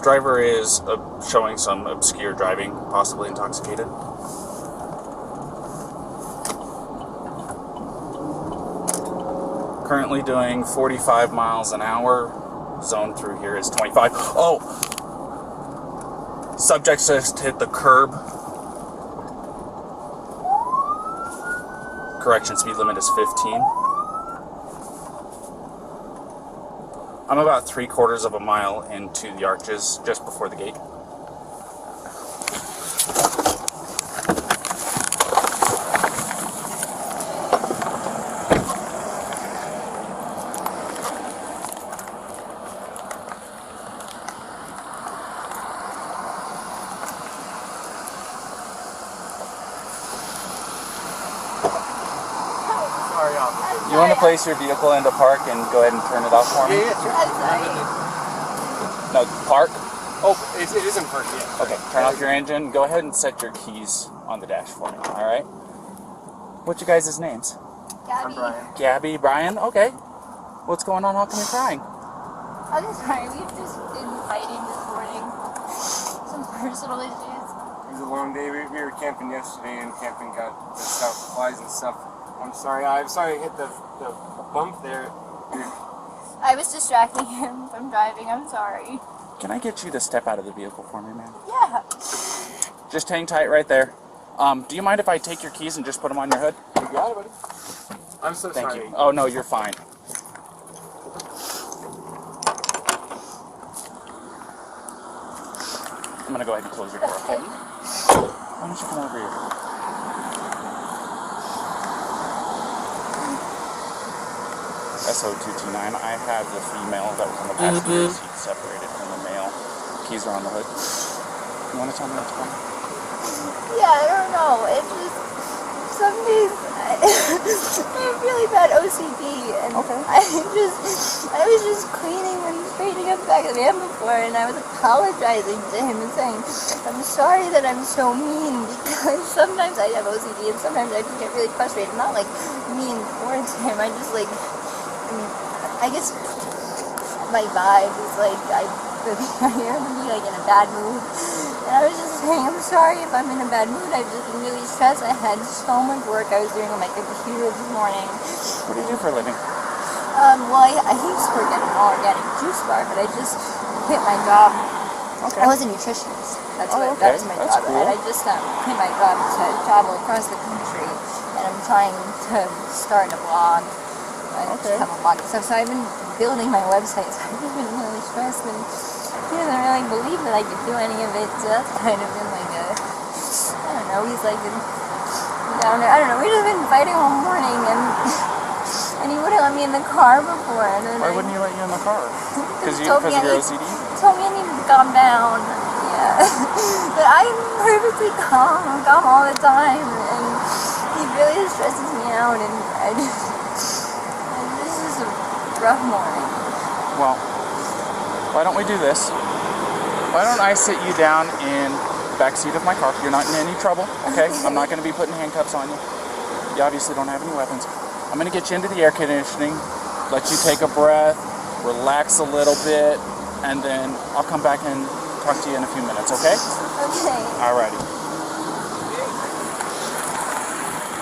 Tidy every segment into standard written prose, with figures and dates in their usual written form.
Driver is showing some obscure driving, possibly intoxicated. Currently doing 45 miles an hour. Zone through here is 25. Oh! Subject just hit the curb. Correction, speed limit is 15. I'm about 3/4 of a mile into the arches, just before the gate. You want to place your vehicle into park and go ahead and turn it off for me? Yeah, sure. No, park? Oh, it is in park, yeah. Okay, turn off your engine. Go ahead and set your keys on the dash for me, alright? What's your guys' names? Gabby. I'm Brian. Gabby, Brian? Okay. What's going on? How come you're crying? I'm sorry, we've just been fighting this morning. Some personal issues. It was a long day. We were camping yesterday, and camping got messed up, flies and stuff. I'm sorry I hit the bump there. I was distracting him from driving, I'm sorry. Can I get you to step out of the vehicle for me, man? Yeah. Just hang tight right there. Do you mind if I take your keys and just put them on your hood? You got it, buddy. I'm so Thank sorry. you. Oh, no, you're fine. I'm going to go ahead and close your door, okay? Why don't you come over here? SO229, I have the female that was on the passenger seat separated from the male. Keys are on the hood. You want to tell me what's going on? Yeah, I don't know. It's just, some days I have really bad OCD, and Okay. I was just cleaning and straightening up the back of the van before, and I was apologizing to him and saying, I'm sorry that I'm so mean, because sometimes I have OCD, and sometimes I just get really frustrated. Not like mean towards him, I just like, I guess my vibe is like, I am like in a bad mood. And I was just saying, I'm sorry if I'm in a bad mood. I've just been really stressed. I had so much work I was doing on my computer this morning. What do you do for a living? Well, I used to work at an all-organic juice bar, but I just quit my job. Okay. I was a nutritionist. That was my That's job. cool. And I just quit my job to travel across the country. And I'm trying to start a blog. I just have a blog and stuff. So I've been building my website. So I've just been really stressed. And he doesn't really believe that I could do any of it. So that's kind of been like a, I don't know, he's like down there. I don't know. We've just been fighting all morning. And he wouldn't let me in the car before. And then Why wouldn't he let you in the car? Because of your OCD? He told me I need to calm down. Yeah. But I'm perfectly calm. I'm calm all the time. And he really stresses me out. And this is a rough morning. Well, why don't we do this? Why don't I sit you down in the back seat of my car? You're not in any trouble, okay? I'm not going to be putting handcuffs on you. You obviously don't have any weapons. I'm going to get you into the air conditioning, let you take a breath, relax a little bit, and then I'll come back and talk to you in a few minutes, okay? Okay. Alrighty.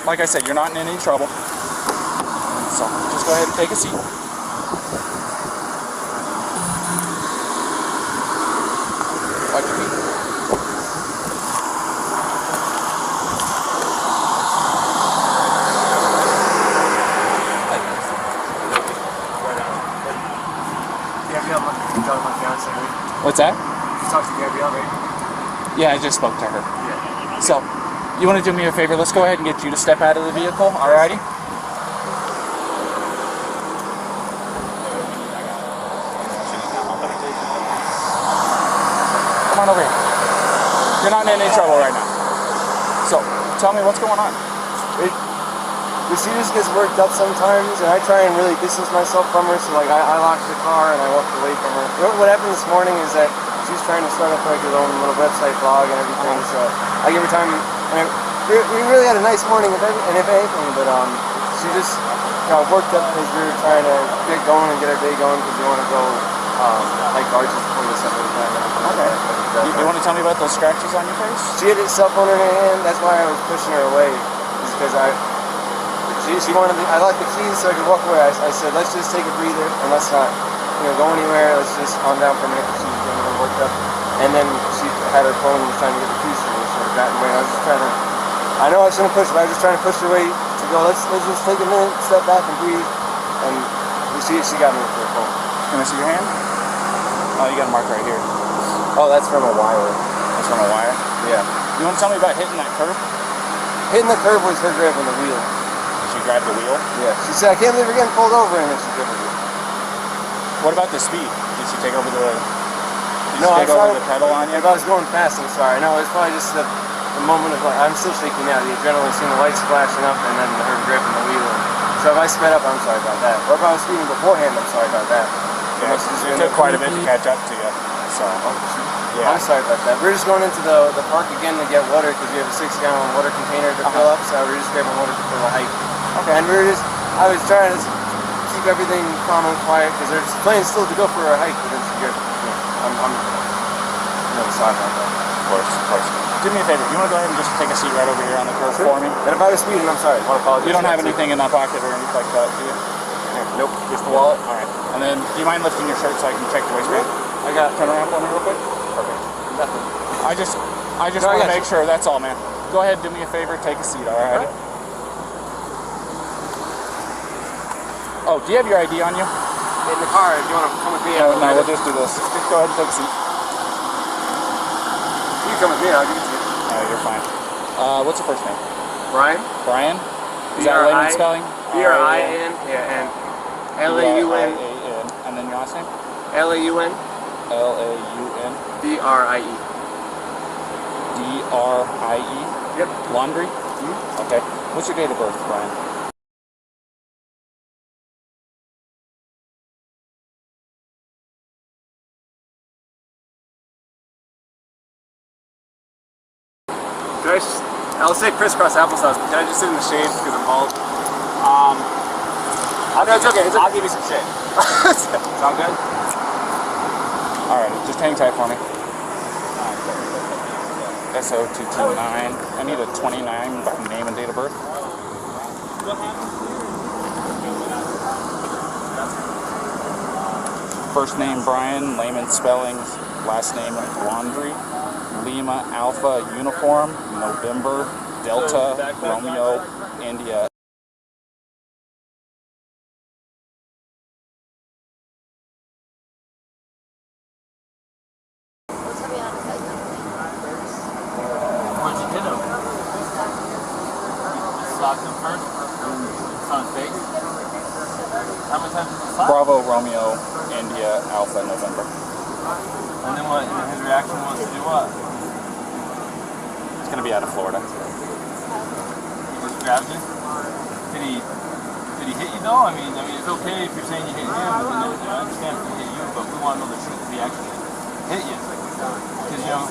Like I said, you're not in any trouble. So just go ahead and take a seat. Watch your feet. What's that? You talked to Gabrielle, right? Yeah, I just spoke to her. Yeah. So, you want to do me a favor? Let's go ahead and get you to step out of the vehicle, alrighty? Come on over here. You're not in any trouble right now. So, tell me what's going on. She just gets worked up sometimes, and I try and really distance myself from her, so like I lock the car and I walk away from her. What happened this morning is that she's trying to start up like her own little website blog and everything, so I give her time, and we really had a nice morning, if anything, but she just got worked up because we were trying to get going and get our day going because we want to go like arches before the sun goes down. Okay. You want to tell me about those scratches on your face? She had a cell phone in her hand. That's why I was pushing her away. Is because she wanted. I locked the keys so I could walk away. I said, let's just take a breather and let's not, go anywhere. Let's just calm down for a minute. She was getting a little worked up. And then she had her phone and was trying to get the keys from me. So I got in the way. I was just trying to. I know I shouldn't push, but I was just trying to push her away to go. Let's just take a minute, step back, and breathe. And she got me with her phone. Can I see your hand? Oh, you got a mark right here. Oh, that's from a wire. That's from a wire? Yeah. You want to tell me about hitting that curb? Hitting the curb was her grabbing the wheel. She grabbed the wheel? Yeah. She said, I can't believe we're getting pulled over, and then she grabbed the wheel. What about the speed? Did she take over the pedal on you? If I was going fast, I'm sorry. No, it's probably just the moment of, I'm still shaking now. The adrenaline, seeing the lights flashing up, and then her grabbing the wheel. So if I sped up, I'm sorry about that. Or if I was speeding beforehand, I'm sorry about that. Yeah, it took quite a bit to catch up to you. So, yeah. I'm sorry about that. We're just going into the park again to get water because we have a 6-gallon water container to fill up. So we're just grabbing water for the hike. Okay. And I was trying to keep everything calm and quiet because there's plans still to go for our hike. But I'm sorry about that. Of course. Do me a favor. You want to go ahead and just take a seat right over here on the curb for me? And if I was speeding, I'm sorry. I want to apologize. You don't have anything in that pocket or anything like that, do you? Nope. Just the wallet? All right. And then, do you mind lifting your shirt so I can check the waistband? I got. Turn around for me real quick. Perfect. Nothing. I just want to make sure. That's all, man. Go ahead, do me a favor, take a seat. All right. Oh, do you have your ID on you? In the car. If you want to come with me, No, we'll just do this. Just go ahead and take a seat. You come with me. I'll give it to you. No, you're fine. What's your first name? Brian. Brian. Is that layman spelling? B-R-I-N. Yeah, and L-A-U-N. And then your last name? L-A-U-N. L-A-U-N. D-R-I-E. D-R-I-E? Yep. Laundrie? Mm-hmm. Okay. What's your date of birth, Brian? I'll say crisscross applesauce, but can I just sit in the shade because I'm bald? No, it's okay. I'll give you some shade. Sound good? Alright, just hang tight for me. SO229. I need a 29 name and date of birth. First name Brian, layman spellings, last name Laundrie. Lima Alpha Uniform, November, Delta, Romeo, India. Where'd you hit him? You slapped him first? It's on his face? How many times did you slap? Bravo, Romeo, India, Alpha, November. And then what? And his reaction was to do what? It's going to be out of Florida. He just grabbed you? Did he hit you though? I mean, it's okay if you're saying you hit him, but I understand if he hit you, but we want to know the truth if he actually hit you. Because,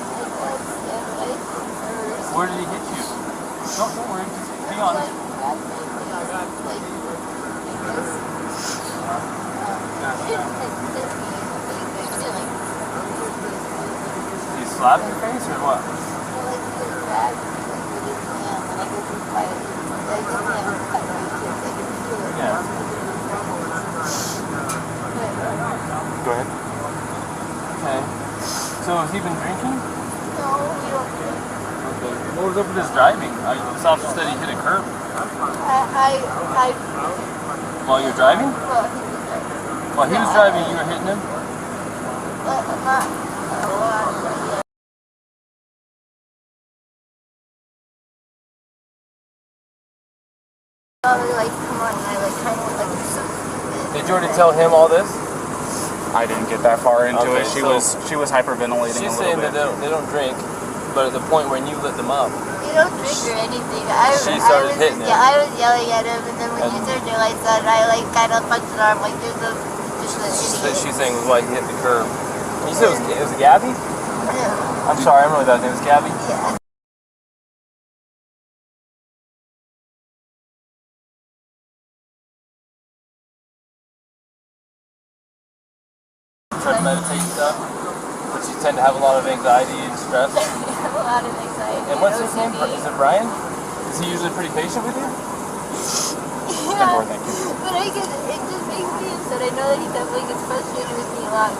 where did he hit you? Don't worry, just be honest. Did he slap your face or what? Yeah. Go ahead. Okay. So has he been drinking? No, we don't drink. Okay. What was up with his driving? This officer said he hit a curb. While you're driving? While he was driving, you were hitting him? Did you already tell him all this? I didn't get that far into Okay, it. She so was hyperventilating She's a little saying bit. that they don't drink, but at the point when you lit them up, You don't drink or anything. She started hitting him. Yeah, I was yelling at him, and then when you turned your lights on, I kind of punched his arm like this. Just an idiot. she's saying was why he hit the curb. You said it was Gabby? Yeah. I'm sorry, I'm really bad. It was Gabby? Yeah. Try to meditate stuff. But you tend to have a lot of anxiety and stress. I have a lot of anxiety. And what's his name? OCD. Is it Brian? Is he usually pretty patient with you? Yeah, but it just makes me upset. I know that he definitely gets frustrated with me a lot.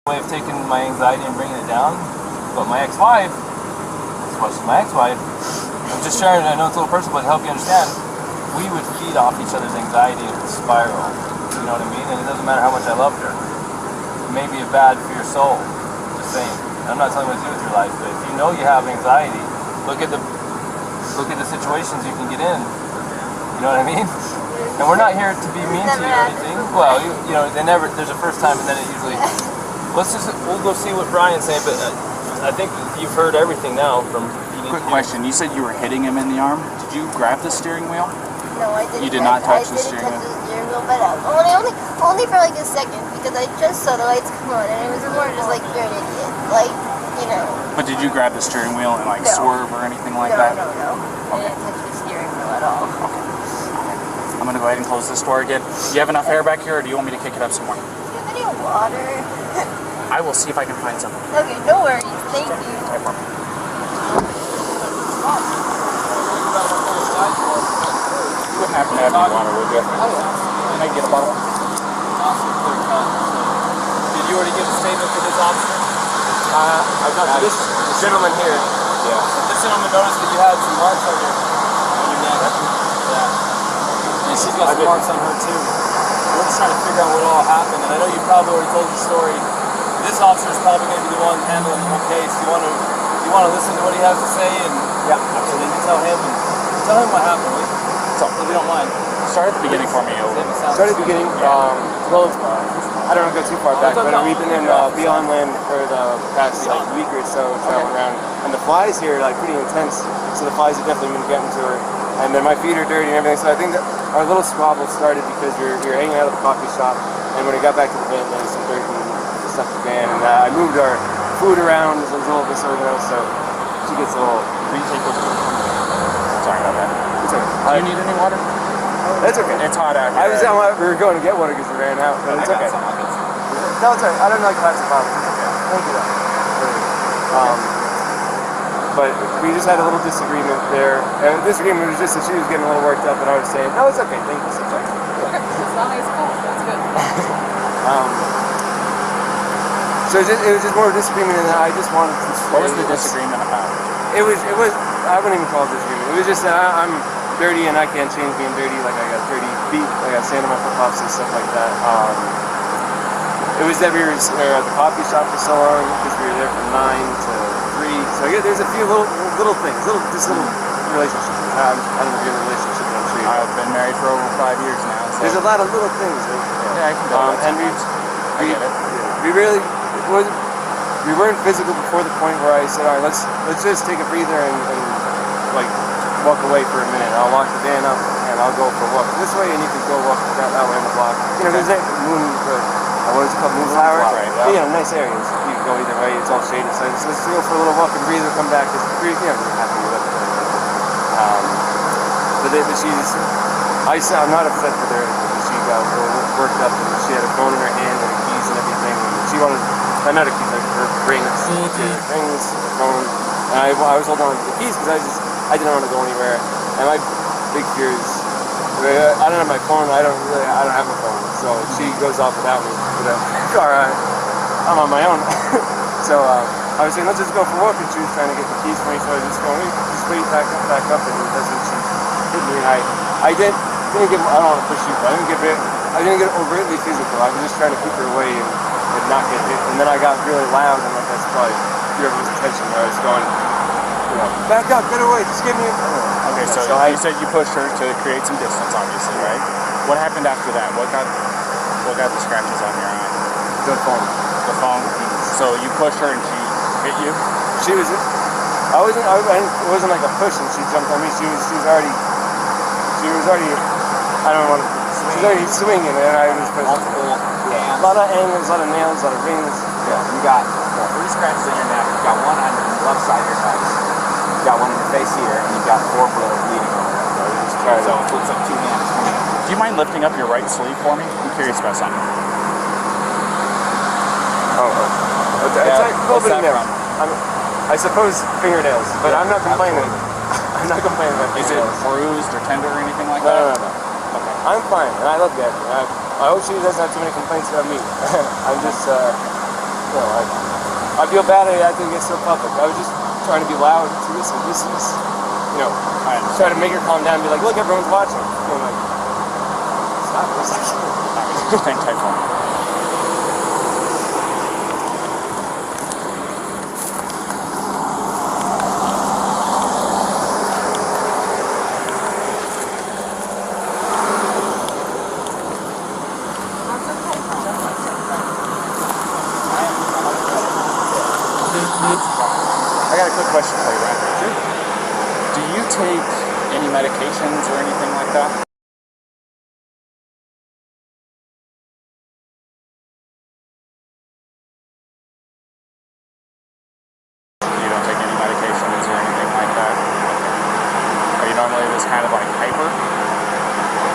Way of taking my anxiety and bringing it down, but my ex-wife, as much as my ex-wife, I'm just sharing, I know it's a little personal, but to help you understand, we would feed off each other's anxiety and spiral, you know what I mean? And it doesn't matter how much I loved her. It may be bad for your soul, just saying. I'm not telling you what to do with your life, but if you know you have anxiety, look at the situations you can get in, you know what I mean? And we're not here to be mean to you or anything. Well, you know, there's a first time and then it usually... We'll go see what Brian's saying, but I think you've heard everything now from... Quick question, you said you were hitting him in the arm. Did you grab the steering wheel? No, I didn't. You did not touch the I steering didn't wheel? touch the steering wheel, but only for like a second, because I just saw the lights come on, and it was more just like, you're an idiot. Like, you know. But did you grab the steering wheel and like No. swerve or anything like No. that? I didn't touch the steering wheel at all. I'm gonna go ahead and close this door again. Do you have enough air back here, or do you want me to kick it up some more? Do you have any water? I will see if I can find some. Okay, no worries. Thank you. No problem. You wouldn't happen to have any water, would you? Can I get a bottle? Did you already give a statement to this officer? I've got this gentleman here. Yeah. This gentleman noticed that you had some marks on your neck. Yeah. And she's got some marks on her too. We're just trying to figure out what all happened. And I know you probably already told your story. This officer is probably going to be the one handling the whole case. Do you want to listen to what he has to say? And yeah, okay, then you tell him what happened. So, if you don't mind. Start at the beginning for me. Start at the beginning. Well, I don't want to go too far back, but we've been in Beyond Land for the past like week or so, traveling around, and the flies here are like pretty intense. So the flies have definitely been getting to her, and then my feet are dirty and everything. So I think that our little squabble started because we were hanging out at the coffee shop, and when we got back to the van, there was some dirt and stuff in the van, and I moved our food around. It was a little disorganized, so she gets a little. Sorry about that. It's okay. Do you need any water? That's okay. It's hot out here. We were going to get water because we ran out, but it's okay. No, it's alright. I don't like plastic bottles. It's okay. Thank you. But we just had a little disagreement there. And the disagreement was just that she was getting a little worked up, and I was saying, no, it's okay. Thank you. It's okay. Okay, it's not nice cool. That's good. So it was just more of a disagreement, and I just wanted to. What was the disagreement about? It was. I wouldn't even call it disagreement. It was just that I'm dirty and I can't change being dirty. Like I got dirty feet, I got sand on my flip flops and stuff like that. It was that we were at the coffee shop for so long because we were there from 9 to 3. So yeah, there's a few little things, little relationships. I don't know if you're in a relationship, but I'm sure I've been married for over 5 years now. So. there's a lot of little things. Yeah, I can go. And I get it. We weren't physical before the point where I said, all right, let's just take a breather and like walk away for a minute. I'll lock the van up and I'll go for a walk this way, and you can go walk that way on the block. You know, there's that what is it called, moonflower? Right, yeah. You know, nice areas. You can go either way. It's all shaded. So let's go for a little walk and breathe and come back. Because we're happy with it. I'm not upset with her. She got worked up and she had a phone in her hand and her keys and everything. And she wanted, not her keys, like her rings, her phone. And I was holding on to the keys because I didn't want to go anywhere. And my big fear is, I don't have my phone. I don't have my phone. So she goes off without me. But alright, I'm on my own. So I was saying, let's just go for a walk. And she was trying to get the keys for me. So I was just going, just wait, back up. And that's when she hit me. I didn't get, I don't want to push you, but I didn't get overtly physical. I was just trying to keep her away and not get hit. And then I got really loud, and like that's probably fear of attention. Where I was going, back up, get away, just give me a. Okay, so you said you pushed her to create some distance, obviously, right? What happened after that? What got the scratches on your eye? The phone. The phone. So you pushed her and she hit you? It wasn't like a push and she jumped on me. She was already. I don't want to. She was already swinging and I was pushing. A lot of angles, a lot of nails, a lot of rings. Yeah, you got it. 3 scratches in your neck. You've got one on the left side of your nose. You've got one in your face here, and you've got 4 bleeding over there. So it looks like 2 hands coming in. Do you mind lifting up your right sleeve for me? I'm curious about something. It's a little bit in there. I suppose fingernails, but I'm not complaining. I'm not complaining about Is it fingernails. bruised or tender or anything like No. that? Okay. I'm fine, and I love Gabby. I hope she doesn't have too many complaints about me. I'm just, I feel bad I had to get so public. I was just trying to be loud to listen. This is, I try to make her calm down and be like, look, everyone's watching. And I'm like, stop for a second. Just hang tight for me. I got a quick question for you, Ryan. Sure. Do you take any medications or anything like that? You don't take any medications or anything like that? Are you normally this kind of like hyper?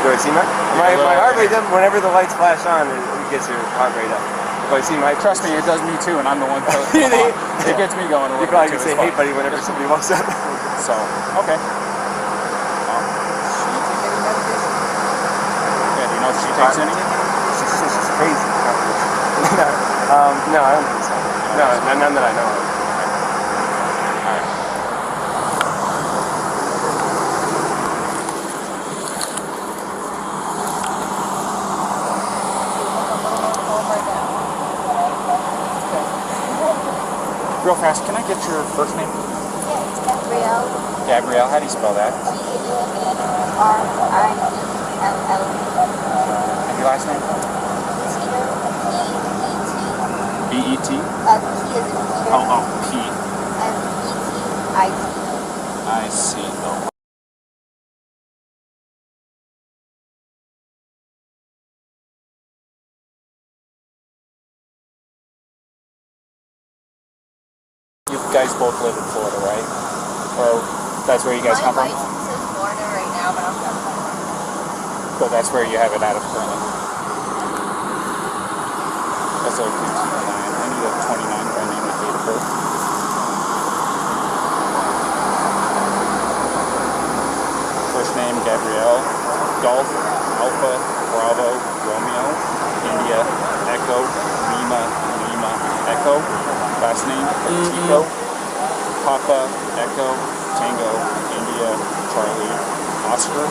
Do I see my heart rate up whenever the lights flash on? It gets your heart rate up. Do I see my? Trust me, it does me too, and I'm the one that it gets me going a little You probably bit can too. say, hey buddy, whenever somebody walks up. So, okay. Yeah, do you know if she takes any? She's crazy. No, I don't think so. No, none that I know of. Real fast, can I get your first name? Yeah, it's Gabrielle. Gabrielle, how do you spell that? G-A-B-R-I-E-L-L. And your last name? Petito. B-E-T? P as in Peter. Oh, P. And E-T-I-T. I see. Oh. You guys both live in Florida, right? Or that's where you guys come My from? license says Florida right now, but I'm from California. But that's where you have it out of currently. That's like 59. I need a 29 by name and date of birth. First name Gabrielle, Golf, Alpha, Bravo, Romeo, India, Echo, Lima, Lima, Echo. Last name Petito, Papa, Echo, Tango, India, Charlie, Oscar.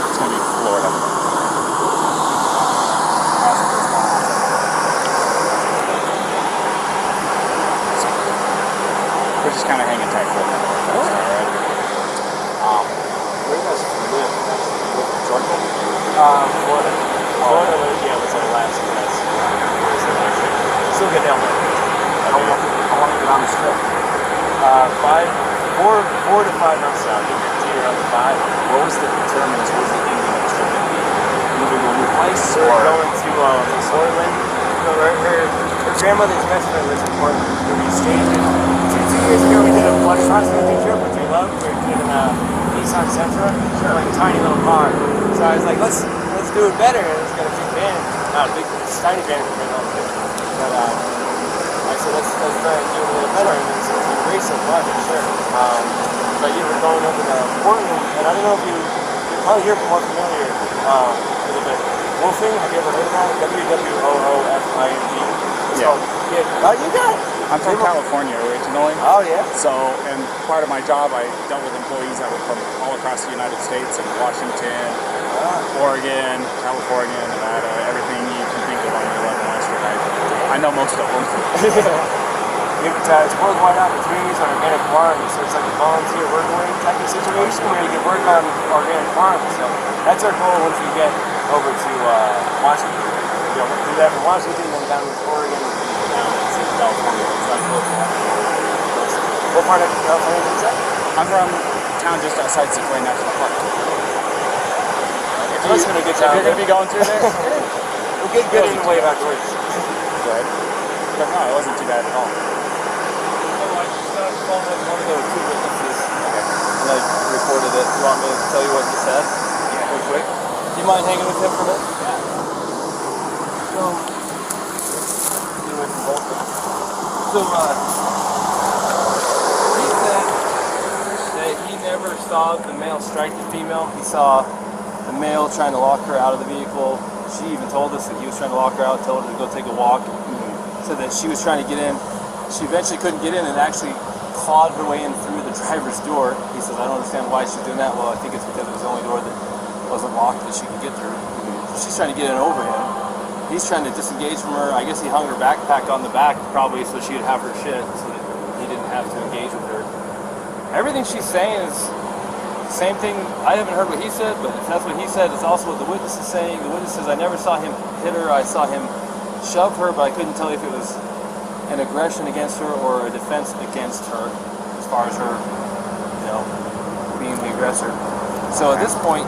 It's gonna be Florida. We're just kind of hanging tight for a minute. All right. Where do you guys live? You live in Georgia? Florida. Florida, yeah, was our last test. Still good down there. How long have you been on this trip? 4 to 5 months now. Teeter on the 5. What was the determinants? What was the ending of the trip going to be? Moving to a new place? We're Or going to Soylent. Her grandmother's best friend lives in Portland. We stayed in. 2 years ago, we did a blood prospecting trip, which we loved. We did in a Nissan Sentra, like a tiny little car. So I was like, let's do it better. And it's got a big van, not a big, it's a tiny van. But I said, let's try and do it a little better. And it's been great so far, for sure. But yeah, we're going over to Portland, and I don't know if you're probably here more familiar with it. Woofing, have you ever heard of that? W-W-O-O-F-I-N-G. Yeah. Oh, you got it. I'm from California originally. Oh, yeah. So, and part of my job, I dealt with employees that were from all across the United States, and Washington, Oregon, California, Nevada, everything you can think of on your level master. I know most of them. It's worldwide opportunities on organic farms, so it's like a volunteer work away type of situation where you can work on organic farms. So that's our goal once we get over to Washington. Do that from Washington, then down to Oregon, down to California. It's not close to that. What part of California is that? I'm from town just outside Sequoia National Park. If you're You're going to be going through there? We'll get good in the way afterwards. Good. But no, it wasn't too bad at all. So I just got a phone with one of the two witnesses, and I recorded it. You want me to tell you what he said? Yeah. Real quick. Do you mind hanging with him for a minute? Yeah. So, get away from both of them. So, he said that he never saw the male strike the female. He saw the male trying to lock her out of the vehicle. She even told us that he was trying to lock her out, told her to go take a walk. So that she was trying to get in. She eventually couldn't get in and actually clawed her way in through the driver's door. He says, I don't understand why she's doing that. Well, I think it's because it was the only door that wasn't locked that she could get through. She's trying to get in over him. He's trying to disengage from her. I guess he hung her backpack on the back probably so she would have her shit so that he didn't have to engage with her. Everything she's saying is the same thing. I haven't heard what he said, but if that's what he said, it's also what the witness is saying. The witness says, I never saw him hit her. I saw him shove her, but I couldn't tell if it was an aggression against her or a defense against her as far as her, being the aggressor. So at this point,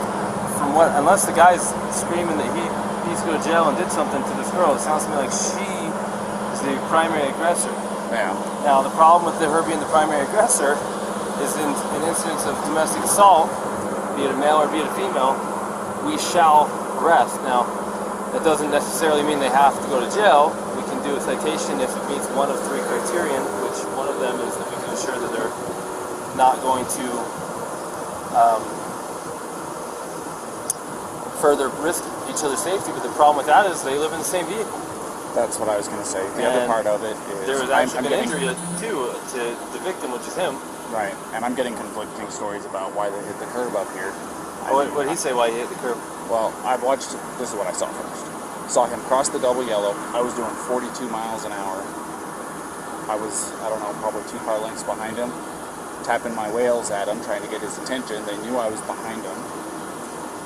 unless the guy's screaming that he needs to go to jail and did something to this girl, it sounds to me like she is the primary aggressor. Yeah. Now, the problem with her being the primary aggressor is in incidents of domestic assault, be it a male or be it a female, we shall arrest. Now, that doesn't necessarily mean they have to go to jail. We can do a citation if it meets one of three criterion, which one of them is that we can ensure that they're not going to further risk each other's safety. But the problem with that is they live in the same vehicle. That's what I was going to say. The other part of it is there was actually an injury too to the victim, which is him. Right, and I'm getting conflicting stories about why they hit the curb up here. What did he say why he hit the curb? Well, I watched, this is what I saw first. Saw him cross the double yellow. I was doing 42 miles an hour. I was, probably 2 car lengths behind him, tapping my wheels at him, trying to get his attention. They knew I was behind him.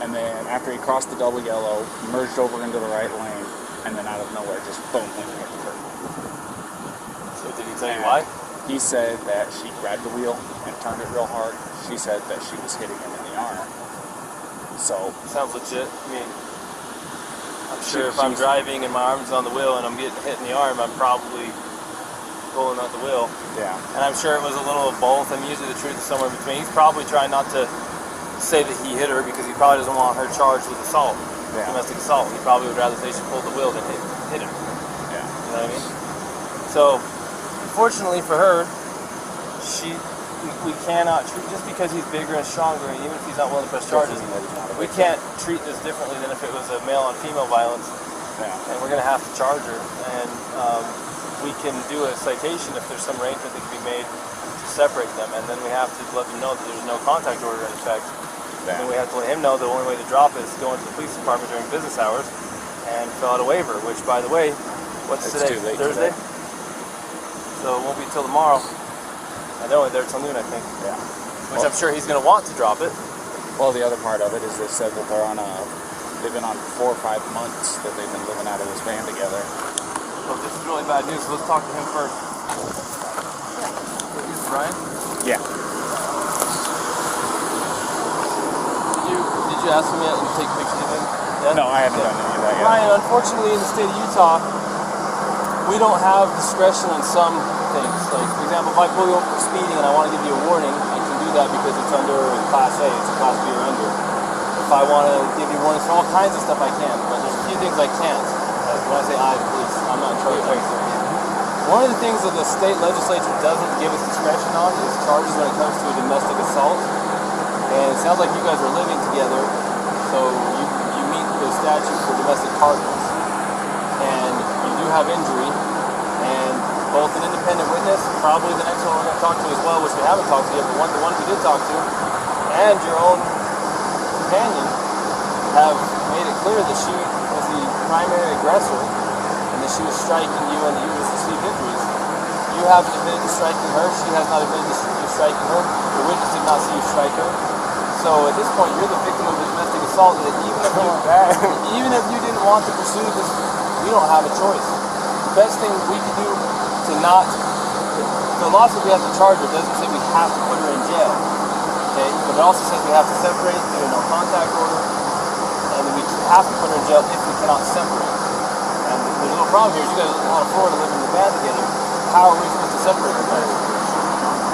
And then after he crossed the double yellow, he merged over into the right lane, and then out of nowhere, just boom, went and hit the curb. So did he tell you why? He said that she grabbed the wheel and turned it real hard. She said that she was hitting him in the arm. So sounds legit. I mean, I'm sure if I'm driving and my arm's on the wheel and I'm getting hit in the arm, I'm probably pulling out the wheel. Yeah. And I'm sure it was a little of both. And usually the truth is somewhere between. He's probably trying not to say that he hit her because he probably doesn't want her charged with assault, domestic assault. He probably would rather say she pulled the wheel than hit him. Yeah. You know what I mean? So, fortunately for her, we cannot treat, just because he's bigger and stronger, and even if he's not willing to press charges, we can't treat this differently than if it was a male on female violence. Yeah. And we're going to have to charge her. And we can do a citation if there's some arrangement that can be made to separate them. And then we have to let them know that there's no contact order in effect. Yeah. And then we have to let him know the only way to drop it is to go into the police department during business hours and fill out a waiver, which, by the way, what's today? Too late Thursday? today. So it won't be till tomorrow. And they're only there till noon, I think. Yeah. Which I'm sure he's going to want to drop it. Well, the other part of it is they said that they've been on 4 or 5 months that they've been living out of this van together. Well, this is really bad news, so let's talk to him first. This is Brian? Yeah. Did you ask him yet and take pictures of him? Yeah? No, I haven't done any of that yet. Brian, unfortunately in the state of Utah, we don't have discretion on some things. Like, for example, if I pull you over for speeding and I want to give you a warning, I can do that because it's under Class A, it's a Class B or under. If I want to give you warnings for all kinds of stuff, I can, but there's a few things I can't. When I say I, police, I'm not in charge of anything. One of the things that the state legislature doesn't give us discretion on is charges when it comes to a domestic assault. And it sounds like you guys are living together, so you meet the statute for domestic partners. And you do have injury, and both an independent witness, probably the next one we're going to talk to as well, which we haven't talked to yet, but the one we did talk to, and your own companion have made it clear that she was the primary aggressor and that she was striking you and that you received injuries. You haven't admitted to striking her, she has not admitted to you striking her, the witness did not see you strike her. So at this point, you're the victim of a domestic assault that even if you didn't want to pursue this, we don't have a choice. The best thing we can do to to not, the law says we have to charge her, it doesn't say we have to put her in jail. Okay, but it also says we have to separate, do a no contact order, and we have to put her in jail if we cannot separate. And there's a little problem here is you guys out of Florida living in the band together. How are we supposed to separate you guys?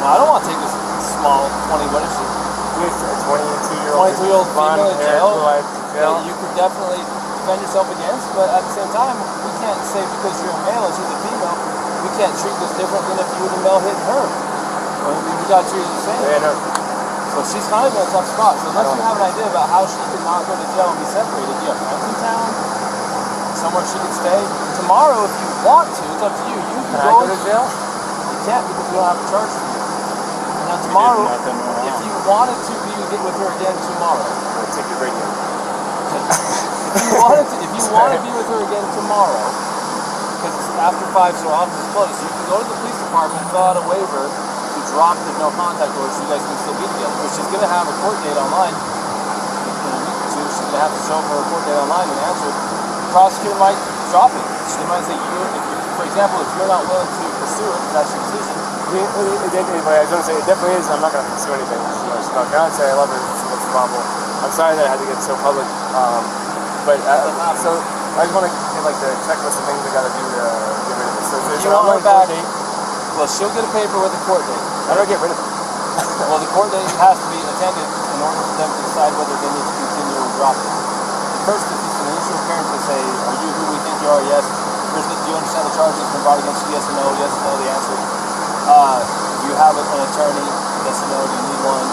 Now I don't want to take this small 20, what is she? He's a 22-year-old female in jail that you could definitely defend yourself against, but at the same time, we can't say because you're a male and she's a female, we can't treat this different than if you were the male hitting her. We got to treat it the same. Yeah, no. So she's kind of in a tough spot. So unless you have an idea about how she could not go to jail and be separated, do you have friends in town? Somewhere she could stay? Tomorrow, if you want to, it's up to you. You can Can I go to jail? You can't because we don't have a charge for you. Now tomorrow, if you wanted to be with her again tomorrow, Take your radio. if you want to be with her again tomorrow, because it's after 5, so office is closed, you can go to the police department, fill out a waiver to drop the no contact order so you guys can still be together. But she's going to have a court date online in a week or two. She's going to have to show up for a court date online and answer. The prosecutor might drop it. She might say, for example, if you're not willing to pursue it, that's your decision. I was going to say, it definitely is. I'm not going to pursue anything. She's not going to say I love her. It's probable. I'm sorry that I had to get so public. But so I just want to get like the checklist of things I got to do to get rid of it. So there's an online court date. Well, she'll get a paper with a court date. How do I get rid of it? Well, the court date has to be attended in order for them to decide whether they need to continue or drop it. First, it's just an initial appearance to say, are you who we think you are? Yes. First, do you understand the charges been brought against you? Yes or no? Yes or no, the answer. Do you have an attorney? Yes or no, do you need one?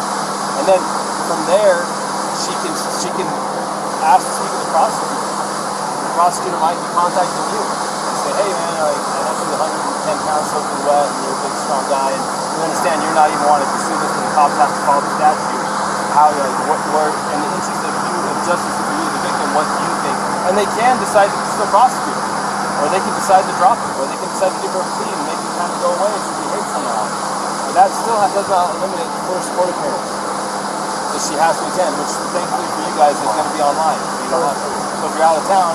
And then from there, she can ask to speak with the prosecutor. The prosecutor might be contacting you and say, hey man, I know you're 110 pounds soaking wet and you're a big strong guy and we understand you're not even wanting to pursue this and the cops have to follow the statute. How, like, what in the interest of you, of justice for you, the victim, what do you think? And they can decide to still prosecute it. Or they can decide to drop it. Or they can decide to give her a plea and make it kind of go away if she behaves somehow. But that still does not eliminate the first court appearance that she has to attend, which thankfully for you guys is going to be online. So you don't have to. So if you're out of town,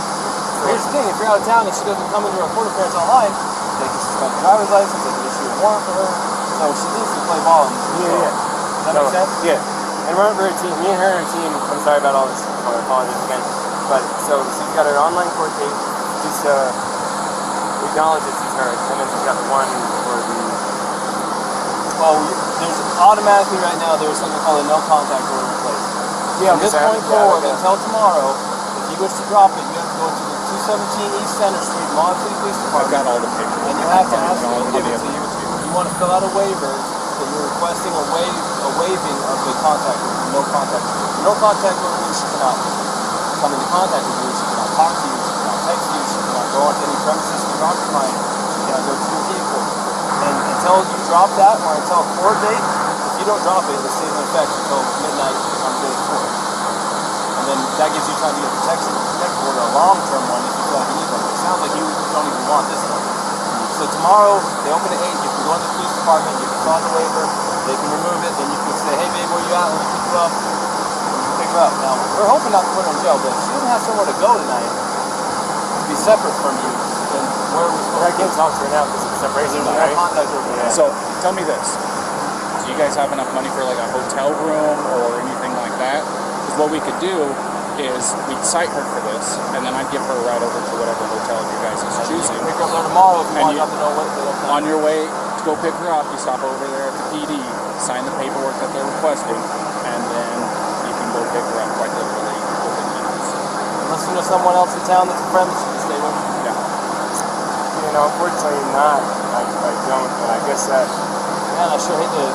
here's the thing, if you're out of town and she doesn't come into her court appearance online, they can suspend her driver's license, they can issue a warrant for her. So she needs to play ball. Does that make sense? Yeah. And remember, me and her and her team, I'm sorry about all this, I apologize again, but so she's got her online court date, just acknowledge that she's hers, and then she's got the one for the... Well, there's automatically right now, there's something called a no contact order in place. Yeah, from this point forward until tomorrow, if you wish to drop it, you have to go to the 217 East Center Street, Moab City Police Department. I've got all the papers. And you have to ask them to give it to you. You want to fill out a waiver that you're requesting a waiving of the contact order, no contact order. No contact order means she cannot come into contact with you, she cannot talk to you, she cannot text you, she cannot go onto any premises you're occupying, she cannot go to your vehicle. And until you drop that, or until a court date, if you don't drop it, it stays in effect until midnight on day 4. And then that gives you time to get protection, protective order, a long-term one if you feel like you need one. It sounds like you don't even want this one. So tomorrow, they open at 8, you can go to the police department, you can fill out the waiver, they can remove it, then you can say, hey babe, where you at? Let me pick you up. And you pick her up. Now, we're hoping not to put her in jail, but if she doesn't have somewhere to go tonight, to be separate from you, then where are we supposed to I can't talk to her now because it's separation, there's no right? contact over there. So tell me this: do you guys have enough money for like a hotel room or anything like that? Because what we could do is we'd cite her for this, and then I'd give her a ride over to whatever hotel you guys is choosing. Pick her up there tomorrow if you And want to know what they On your way to go pick her up, you stop over there at the PD, sign the paperwork that they're requesting, and then you can go pick her up quite literally within minutes. Unless you know someone else in town that's a friend that you can stay with. Yeah. You know, unfortunately not. I don't, and I guess that... Man, I sure hate to...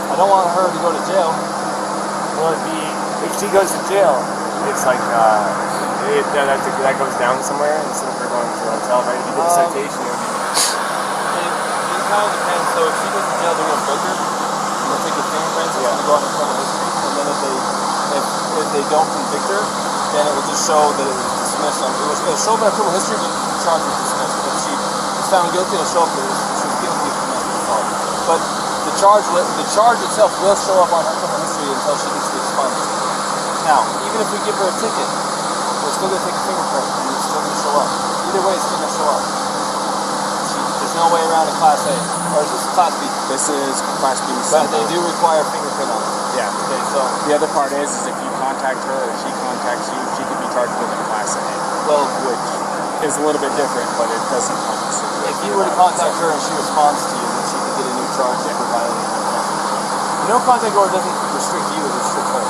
I don't want her to go to jail. Will it be... If she goes to jail, it's like, that goes down somewhere instead of her going to a hotel, right? If you get a citation, it would be... It kind of depends. So if she goes to jail, they're going to book her. And they'll take her fingerprints and go on her criminal history. And then if they don't convict her, then it will just show that it was dismissed. It will show by her criminal history, but the charge was dismissed. But if she was found guilty, it'll show up that she was guilty of domestic assault. But the charge itself will show up on her criminal history until she gets the expunged. Now, even if we give her a ticket, we're still going to take a fingerprint and it's still going to show up. Either way, it's still going to show up. Does there's no way around a Class A. Or is this Class B? This is Class B. But they do require fingerprint on it. Yeah. Okay, so, The other part is if you contact her or she contacts you, she could be charged with a Class A, well, which is a little bit different, but it doesn't help us. if you were to contact her and she responds to you, then she could get a new charge for violating her contract. No contact order doesn't restrict you, it restricts her.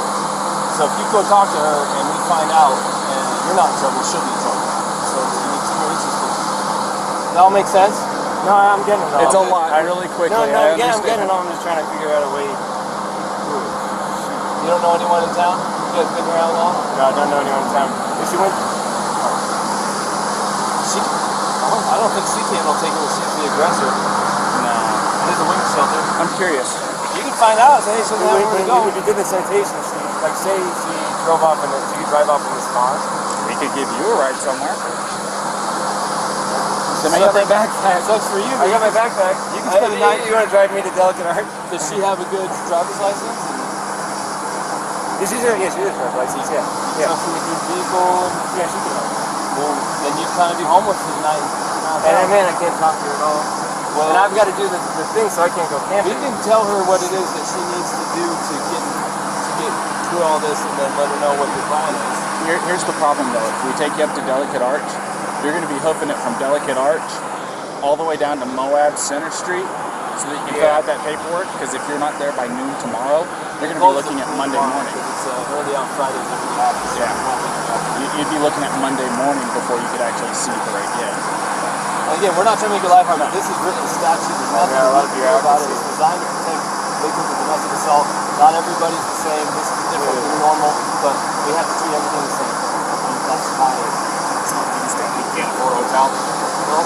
So if you go talk to her and we find out and you're not in trouble, she'll be in trouble. So you need to be interested. That all make sense? No, I'm getting it all. It's a lot, really quickly. No, I I'm getting understand. it all. I'm just trying to figure out a way. You don't know anyone in town? You guys been around long? No, I don't know anyone in town. If she went, I don't think CKM will take her if she's the aggressor. No. It is a wing shelter. I'm curious. You can find out. Say, hey, she doesn't have where to go. if you did the citation, like say she drove off in she could drive off in this car. We could give you a ride somewhere. I got my backpack. Sucks for you. I got my backpack. You can spend the night. You want to drive me to Delicate Art? Does she have a good driver's license? She does drive license. Yeah. Yeah. Something with your vehicle. Yeah, she can. Well, then you kind of be homeless for the night. And man, I can't talk to her at all. Well, and I've got to do the thing, so I can't go we camping. can tell her what it is that she needs to do to get through all this, and then let her know what your plan is. Here's the problem, though. If we take you up to Delicate Arch, you're going to be hoofing it from Delicate Arch all the way down to Moab Center Street so that you can fill out that paperwork, because if you're not there by noon tomorrow, you're going to be looking at Monday morning. It's early on Fridays every half. Yeah. You'd be looking at Monday morning before you could actually see her again. And again, we're not trying to make your life hard. This is written in statute. There's nothing a lot of you can do about it. It's designed to protect victims of domestic assault. Not everybody's the same. This is different than normal, but we have to treat everything the same. And that's why it's not Newsday. You can't afford a hotel. No,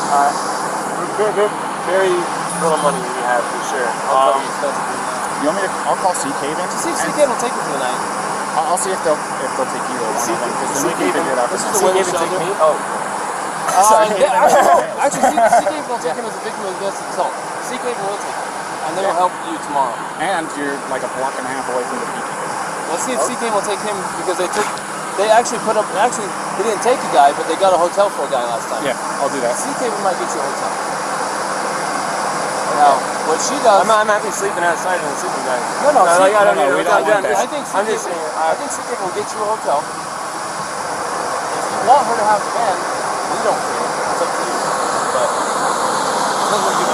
very little money we have for sure. You want me to? I'll call CK then. See if CK will take you for the night. I'll see if they'll take either one of them, because then we can figure it out. This is the CK way we would take shelter. me? Oh. Actually, CK will take him as a victim of domestic assault. CK will take him, and they will help you tomorrow. And you're like a block and a half away from the PK. Let's see if CK will take him, because they actually they didn't take a guy, but they got a hotel for a guy last time. Yeah, I'll do that. CK might get you a hotel. Now, what she does... I'm happy sleeping outside in the sleeping bag. No, we don't want that. I think CK will get you a hotel. If you want her to have the van, we don't care. It's up to you. But it doesn't look good.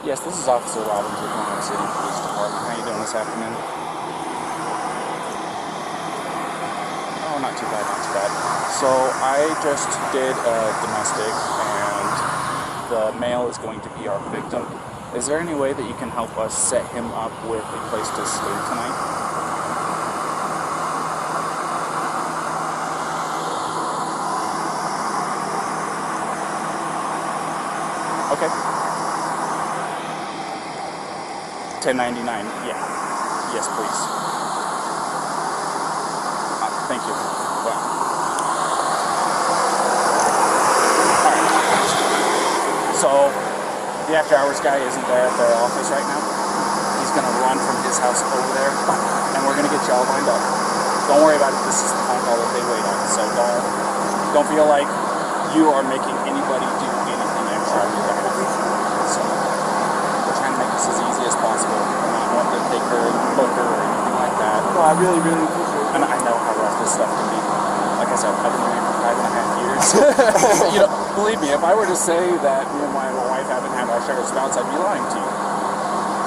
Yes, this is Officer Robbins with Moab City Police Department. How you doing this afternoon? Oh, not too bad, not too bad. So I just did a domestic, and the male is going to be our victim. Is there any way that you can help us set him up with a place to stay tonight? Okay. $10.99. Yeah. Yes, please. Thank you. Wow. Alright. So, the after hours guy isn't there at their office right now. He's going to run from his house over there, and we're going to get you all lined up. Don't worry about it. This is the phone call that they wait on. So don't feel like you are making anybody do anything extra. So we're trying to make this as easy as possible. We're not wanting to take her and book her or anything like that. No, I really appreciate it. And I know how rough this stuff can be. Like I said, I've been married for 5.5 years. You know, believe me, if I were to say that me and my wife haven't had our share of spouts, I'd be lying to you.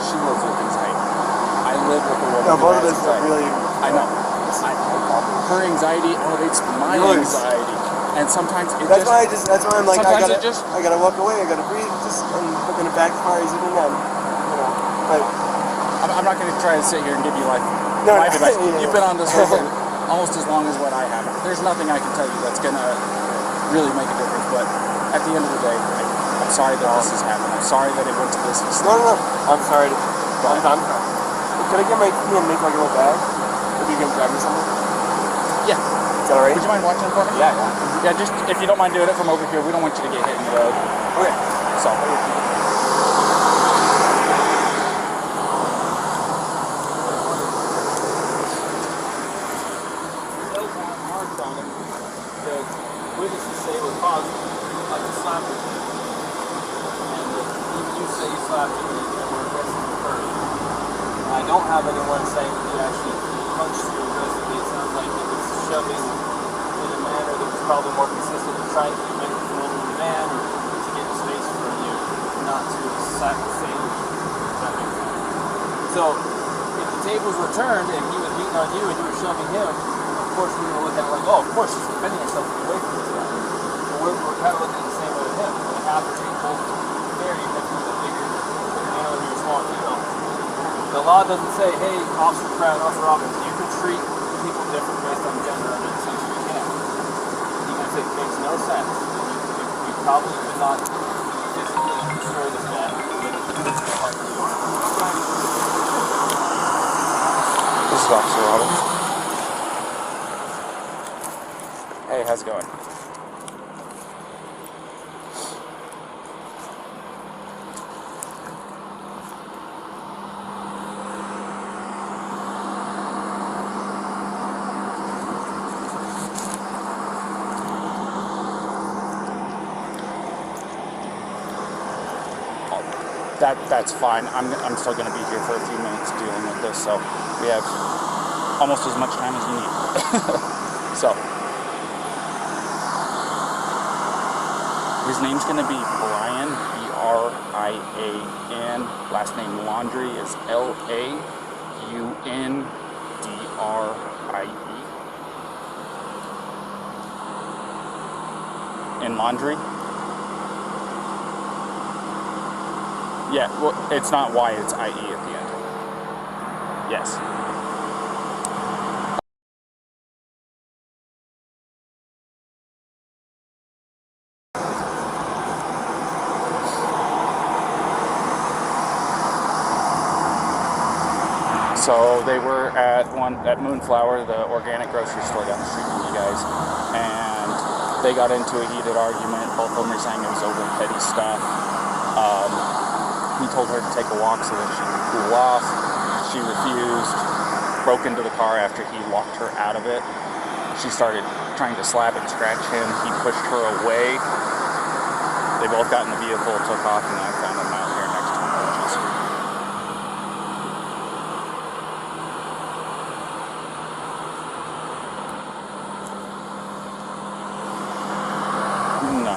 She lives with anxiety. I live with a woman No, who both of has us are anxiety. really... I know. Her anxiety elevates my anxiety. And sometimes it That's why I'm like, I sometimes gotta walk away, I gotta breathe, and I'm gonna backfire even then. You know, but... I'm not gonna try to sit here and give you life advice. Yeah. You've been on this road almost as long as what I have. There's nothing I can tell you that's gonna really make a difference, but at the end of the day, I'm sorry that this has happened. I'm sorry that it went to this extent. No. I'm sorry. I'm sorry. Could I get my key and make like a little bag? If you can grab me something? Yeah. Is that alright? Would you mind watching for me? Yeah. Yeah, just if you don't mind doing it from over here, we don't want you to get hit in the road. Okay. So. slapped him. And even you say you slapped him and were aggressive at first. I don't have anyone saying that he actually punched you aggressively. It sounds like he was shoving in a manner that was probably more consistent with trying to prevent you from moving the van or to get space from you, not to slap the same. Does that make sense? So, if the tables were turned and he was beating on you and you were shoving him, of course we're going to look at it like, oh, of course he's defending himself away from this guy. But we're kind of looking at the same way with him. Like after being pulled very heavily, a bigger male or a small female. The law doesn't say, hey, Officer Pratt, Officer Robbins, you can treat people different based on gender under the section you can. Even if it makes no sense, you probably could not physically destroy this guy. This is Officer Robbins. Hey, how's it going? That's fine. I'm still going to be here for a few minutes dealing with this, so we have almost as much time as you need. So, his name's going to be Brian, B-R-I-A-N. Last name Laundrie is L-A-U-N-D-R-I-E. In Laundrie? Yeah, well, it's not Y, it's I-E at the end. Yes. So they were at Moonflower, the organic grocery store down the street from you guys, and they got into a heated argument. Both of them were saying it was over petty stuff. He told her to take a walk so that she could cool off. She refused, broke into the car after he locked her out of it. She started trying to slap and scratch him. He pushed her away. They both got in the vehicle, took off, and I found them out here next to the bushes. No.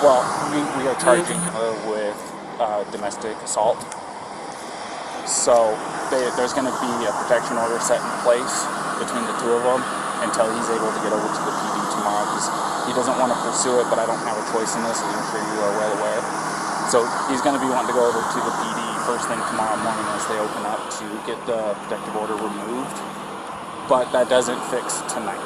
Well, we are charging her with domestic assault. So there's going to be a protection order set in place between the two of them until he's able to get over to the PD tomorrow, because he doesn't want to pursue it, but I don't have a choice in this, as I'm sure you are well aware. So he's going to be wanting to go over to the PD first thing tomorrow morning as they open up to get the protective order removed. But that doesn't fix tonight.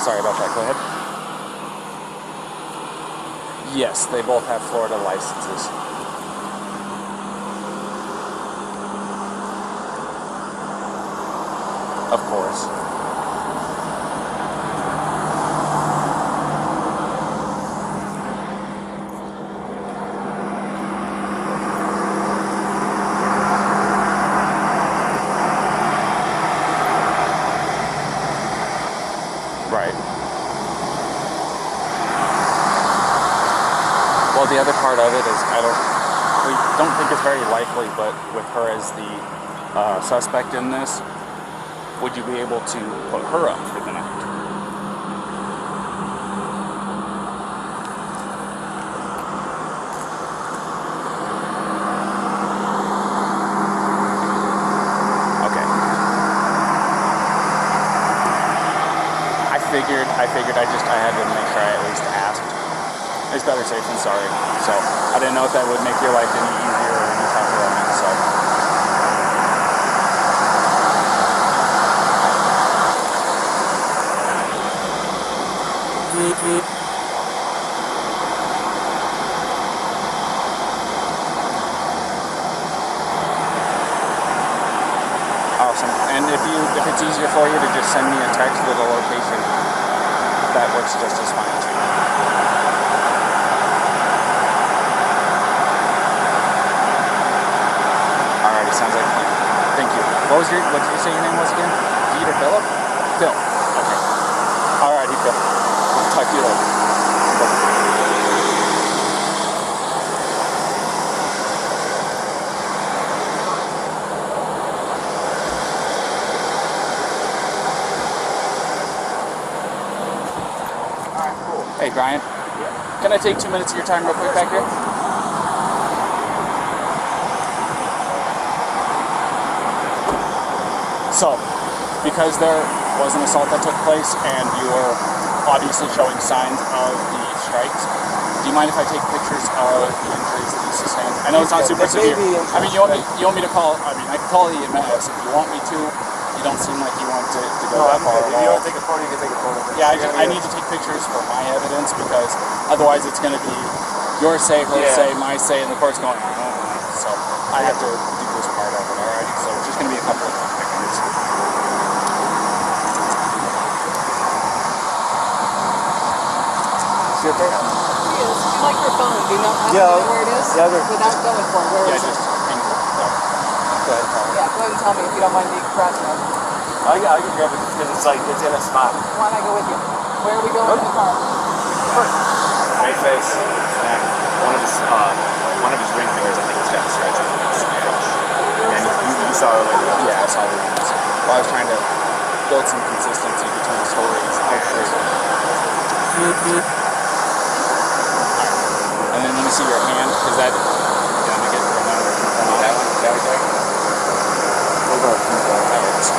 Sorry about that, go ahead. Yes, they both have Florida licenses. Of course. Well, the other part of it is we don't think it's very likely, but with her as the suspect in this, would you be able to put her up for the night? Okay. I figured I had to make sure I at least asked. It's better safe than sorry. So I didn't know if that would make your life any easier or any tougher on me. So. it's easier for you to just send me a text with a location, that works just as fine too. Alrighty, sounds like a plan. Thank you. What did you say your name was again? Pete or Philip? Phil. Okay. Alrighty, Phil. I'll talk to you later. Hey, Brian. Can I take 2 minutes of your time real quick back here? So, because there was an assault that took place and you were obviously showing signs of the strikes, do you mind if I take pictures of the injuries that you sustained? I know it's not super severe. I mean, you want me to call, I mean, I can call the EMS if you want me to. You don't seem like you want to go that far at all. If you want to take a photo, you can take a photo. Yeah, I need to take pictures for my evidence because otherwise it's going to be your say, her say, my say, and the court's going, so I have to do this part of it, alright? So it's just going to be a couple of pictures. See it there? Yes. You like your phone? Do you know how to Yeah. know where it is? Yeah, Without going for it, where Yeah, is it? just hang it. Go ahead, Paul. Yeah, go ahead and tell me if you don't mind me grabbing it. I can grab it because it's like, it's in a spot. Why don't I go with you? Where are we going in the car? Right face. And one of his ring fingers, I think, has got a scratch on it. And you saw it earlier. Yeah, I saw the ones. Well, I was trying to build some consistency between the stories. And then let me see your hand, because that, yeah, let me get the number in front of that one. Is that okay? Hold on. That works.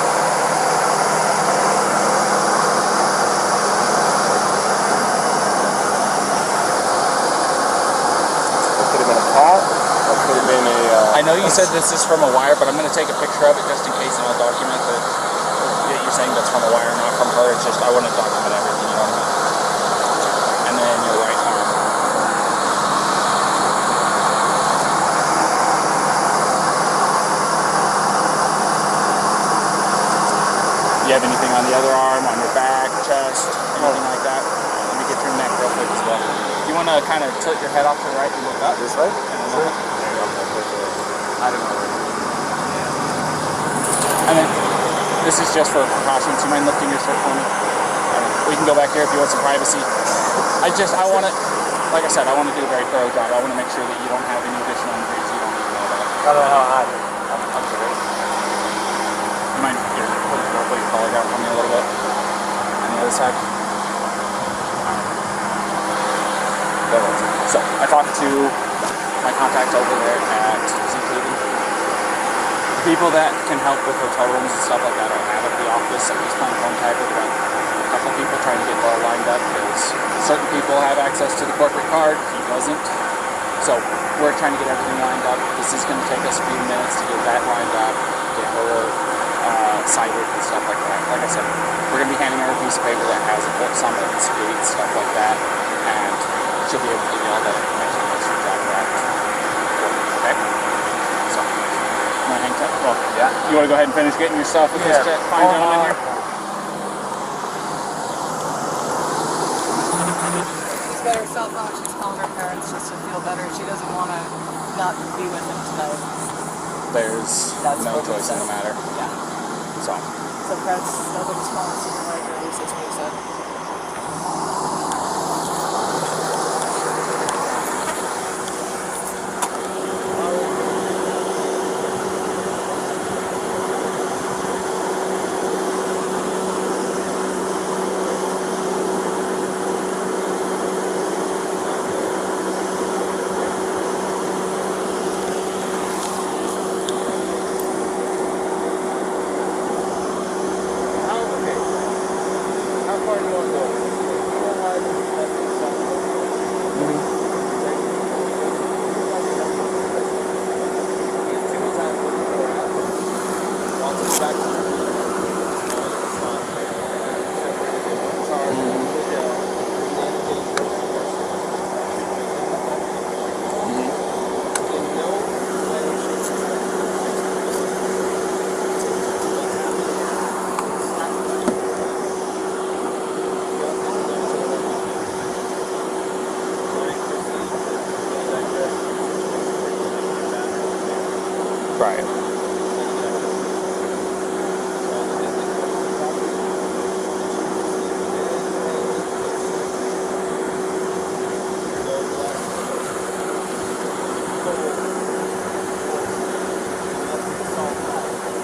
Could have been a cat, or could have been a... I know you said this is from a wire, but I'm going to take a picture of it just in case, and I'll document that you're saying that's from a wire, not from her. It's just I want to document everything, you know what I mean? And then your right arm. Do you have anything on the other arm, on your back, chest, anything like that? Let me get your neck real quick as well. You want to kind of tilt your head off to the right and look up? This way? And then look up. I don't know. And then, this is just for precautions. You mind lifting your shirt for me? We can go back here if you want some privacy. I want to, like I said, I want to do a very thorough job. I want to make sure that you don't have any additional injuries you don't need to know about. I don't know how I'm sorry. You mind here, put your collar down for me a little bit? On the other side? So, I talked to my contact over there at ZKD. People that can help with hotel rooms and stuff like that are out of the office. I'm just playing phone tag with about a couple people trying to get it all lined up because certain people have access to the corporate card, he doesn't. So we're trying to get everything lined up. This is going to take us a few minutes to get that lined up, get her cited and stuff like that. Like I said, we're going to be handing her a piece of paper that has a book summons, dates, stuff like that, and she'll be able to give you all that information once you drop that. Okay? So, you want to hang tight? Well, Yeah. you want to go ahead and finish getting your stuff with this fine gentleman here? She's got her cell phone. She's calling her parents just to feel better. She doesn't want to not be with him tonight. There's That's no what it choice in the says. matter. Yeah. So, So Brett's nobody's calling the supervisor. At least that's what he said. Right.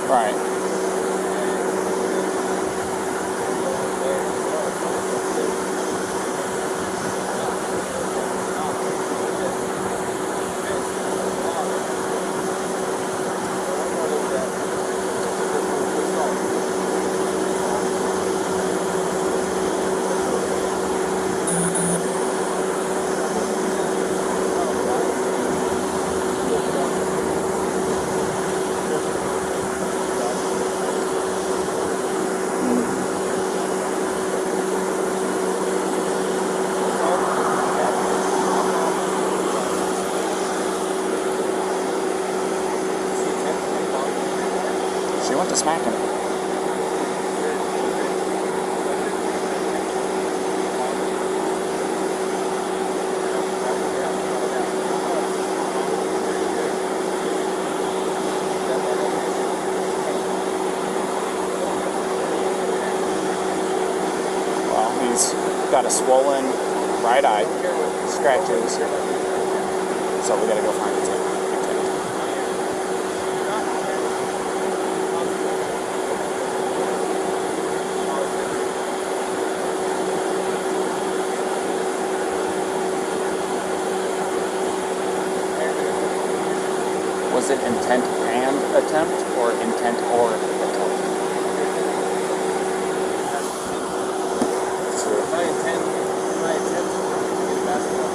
Right. She went to smack him. Well, he's got a swollen right eye, scratches, so we gotta go find it. Was it intent and attempt, or intent or attempt? True. My intent to get basketball.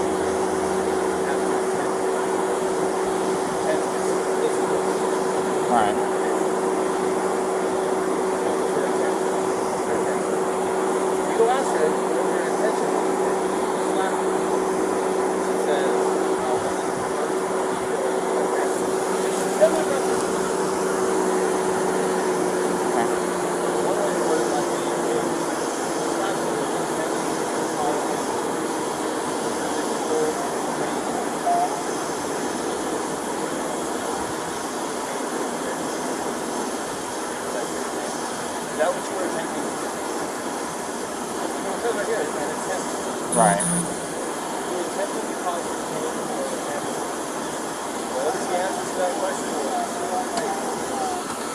Right. You go ask her what her intention is. She says, is that what you were attempting? No, it says right here, it's an attempt. Right. You were attempting to cause her pain or damage. What is the answer to that question?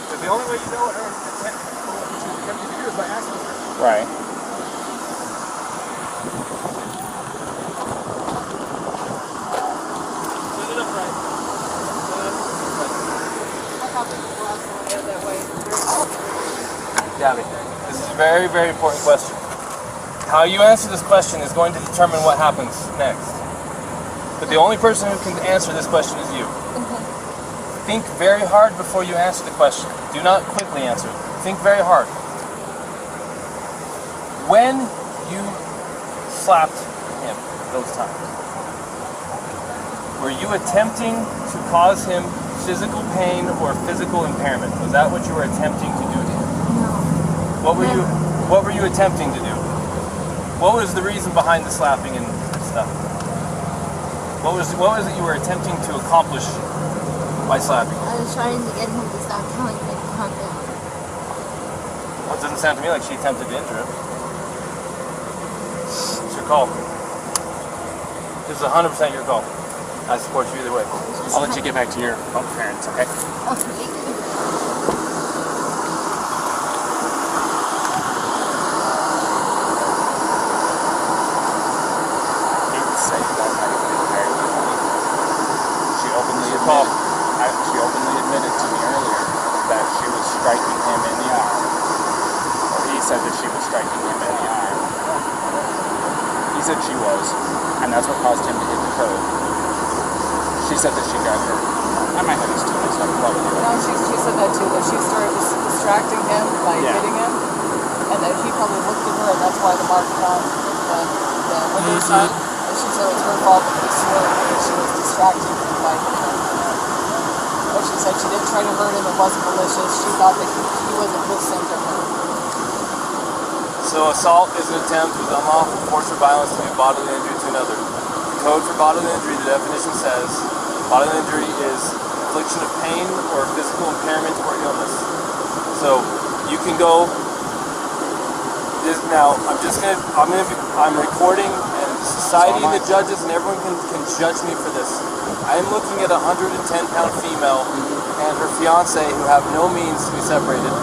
Because the only way you know what her intent, what she was attempting to do is by asking her. Right. Set it up right. Gabby, this is a very, very important question. How you answer this question is going to determine what happens next. But the only person who can answer this question is you. Think very hard before you answer the question. Do not quickly answer it. Think very hard. When you slapped him those times, were you attempting to cause him physical pain or physical impairment? Was that what you were attempting to do to him? What were you attempting to do? What was the reason behind the slapping and stuff? What was it you were attempting to accomplish by slapping? I was trying to get him to stop telling me to calm down. Well, it doesn't sound to me like she attempted to injure him. It's your call. This is 100% your call. I support you either way. I'll let you get back to your parents, okay? Okay. She openly admitted to me earlier that she was striking him in the arm. Or he said that she was striking him in the arm. He said she was, and that's what caused him to hit the curb. She said that she got hurt. I might have this too mixed up, probably. No, she said that too, that she started distracting him by hitting him, and that he probably looked at her, and that's why the mark on the window side. And she said it's her fault that he swerved because she was distracting him by hitting him. But she said she didn't try to hurt him, it wasn't malicious. She thought that he wasn't listening to her. So assault is an attempt with unlawful force or violence to do bodily injury to another. The code for bodily injury, the definition says, bodily injury is infliction of pain or physical impairment or illness. So you can go. Now I'm recording, and society and the judges and everyone can judge me for this. I am looking at a 110-pound female and her fiance who have no means to be separated.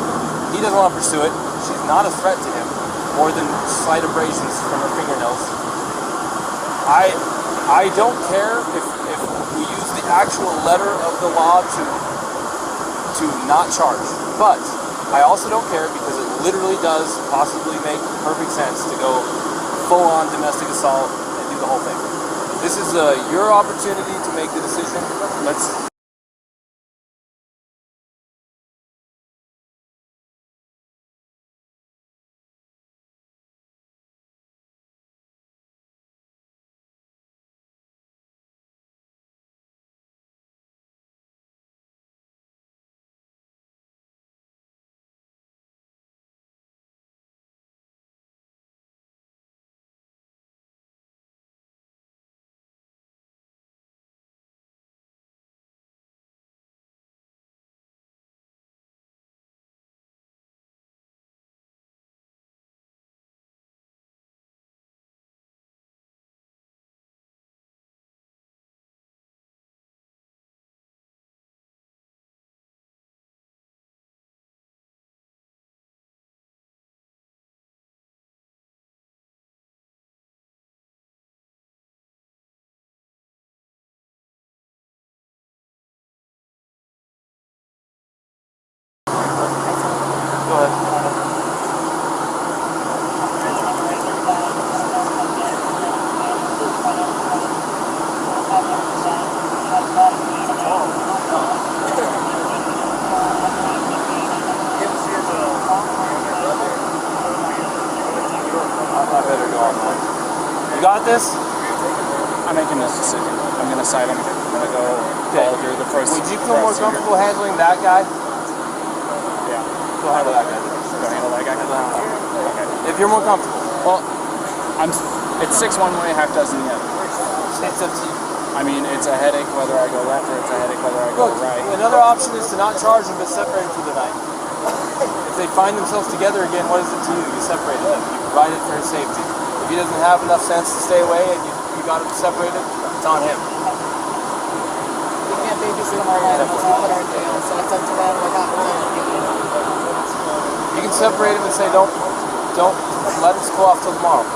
He doesn't want to pursue it. She's not a threat to him, more than slight abrasions from her fingernails. I don't care if we use the actual letter of the law to not charge, but I also don't care because it literally does possibly make perfect sense to go full-on domestic assault and do the whole thing. This is your opportunity to make the decision. Let's. Go ahead. You got this? I'm making this decision. I'm going to side him. I'm going to go follow through the first. Would you feel more comfortable handling that guy? Yeah. Go handle that guy. Go handle that guy? Okay. If you're more comfortable. Well, it's 6 one way, half dozen the other. It's up to you. I mean, it's a headache whether I go left or it's a headache whether I go Look, right. another option is to not charge them but separate them for the night. If they find themselves together again, what is it to you? You separated them. You provided for his safety. If he doesn't have enough sense to stay away and you got him separated, it's on him. We can't babysit them all night unless we put her in jail, so it's up to them what happens. You can separate them and say, don't let us cool off till tomorrow.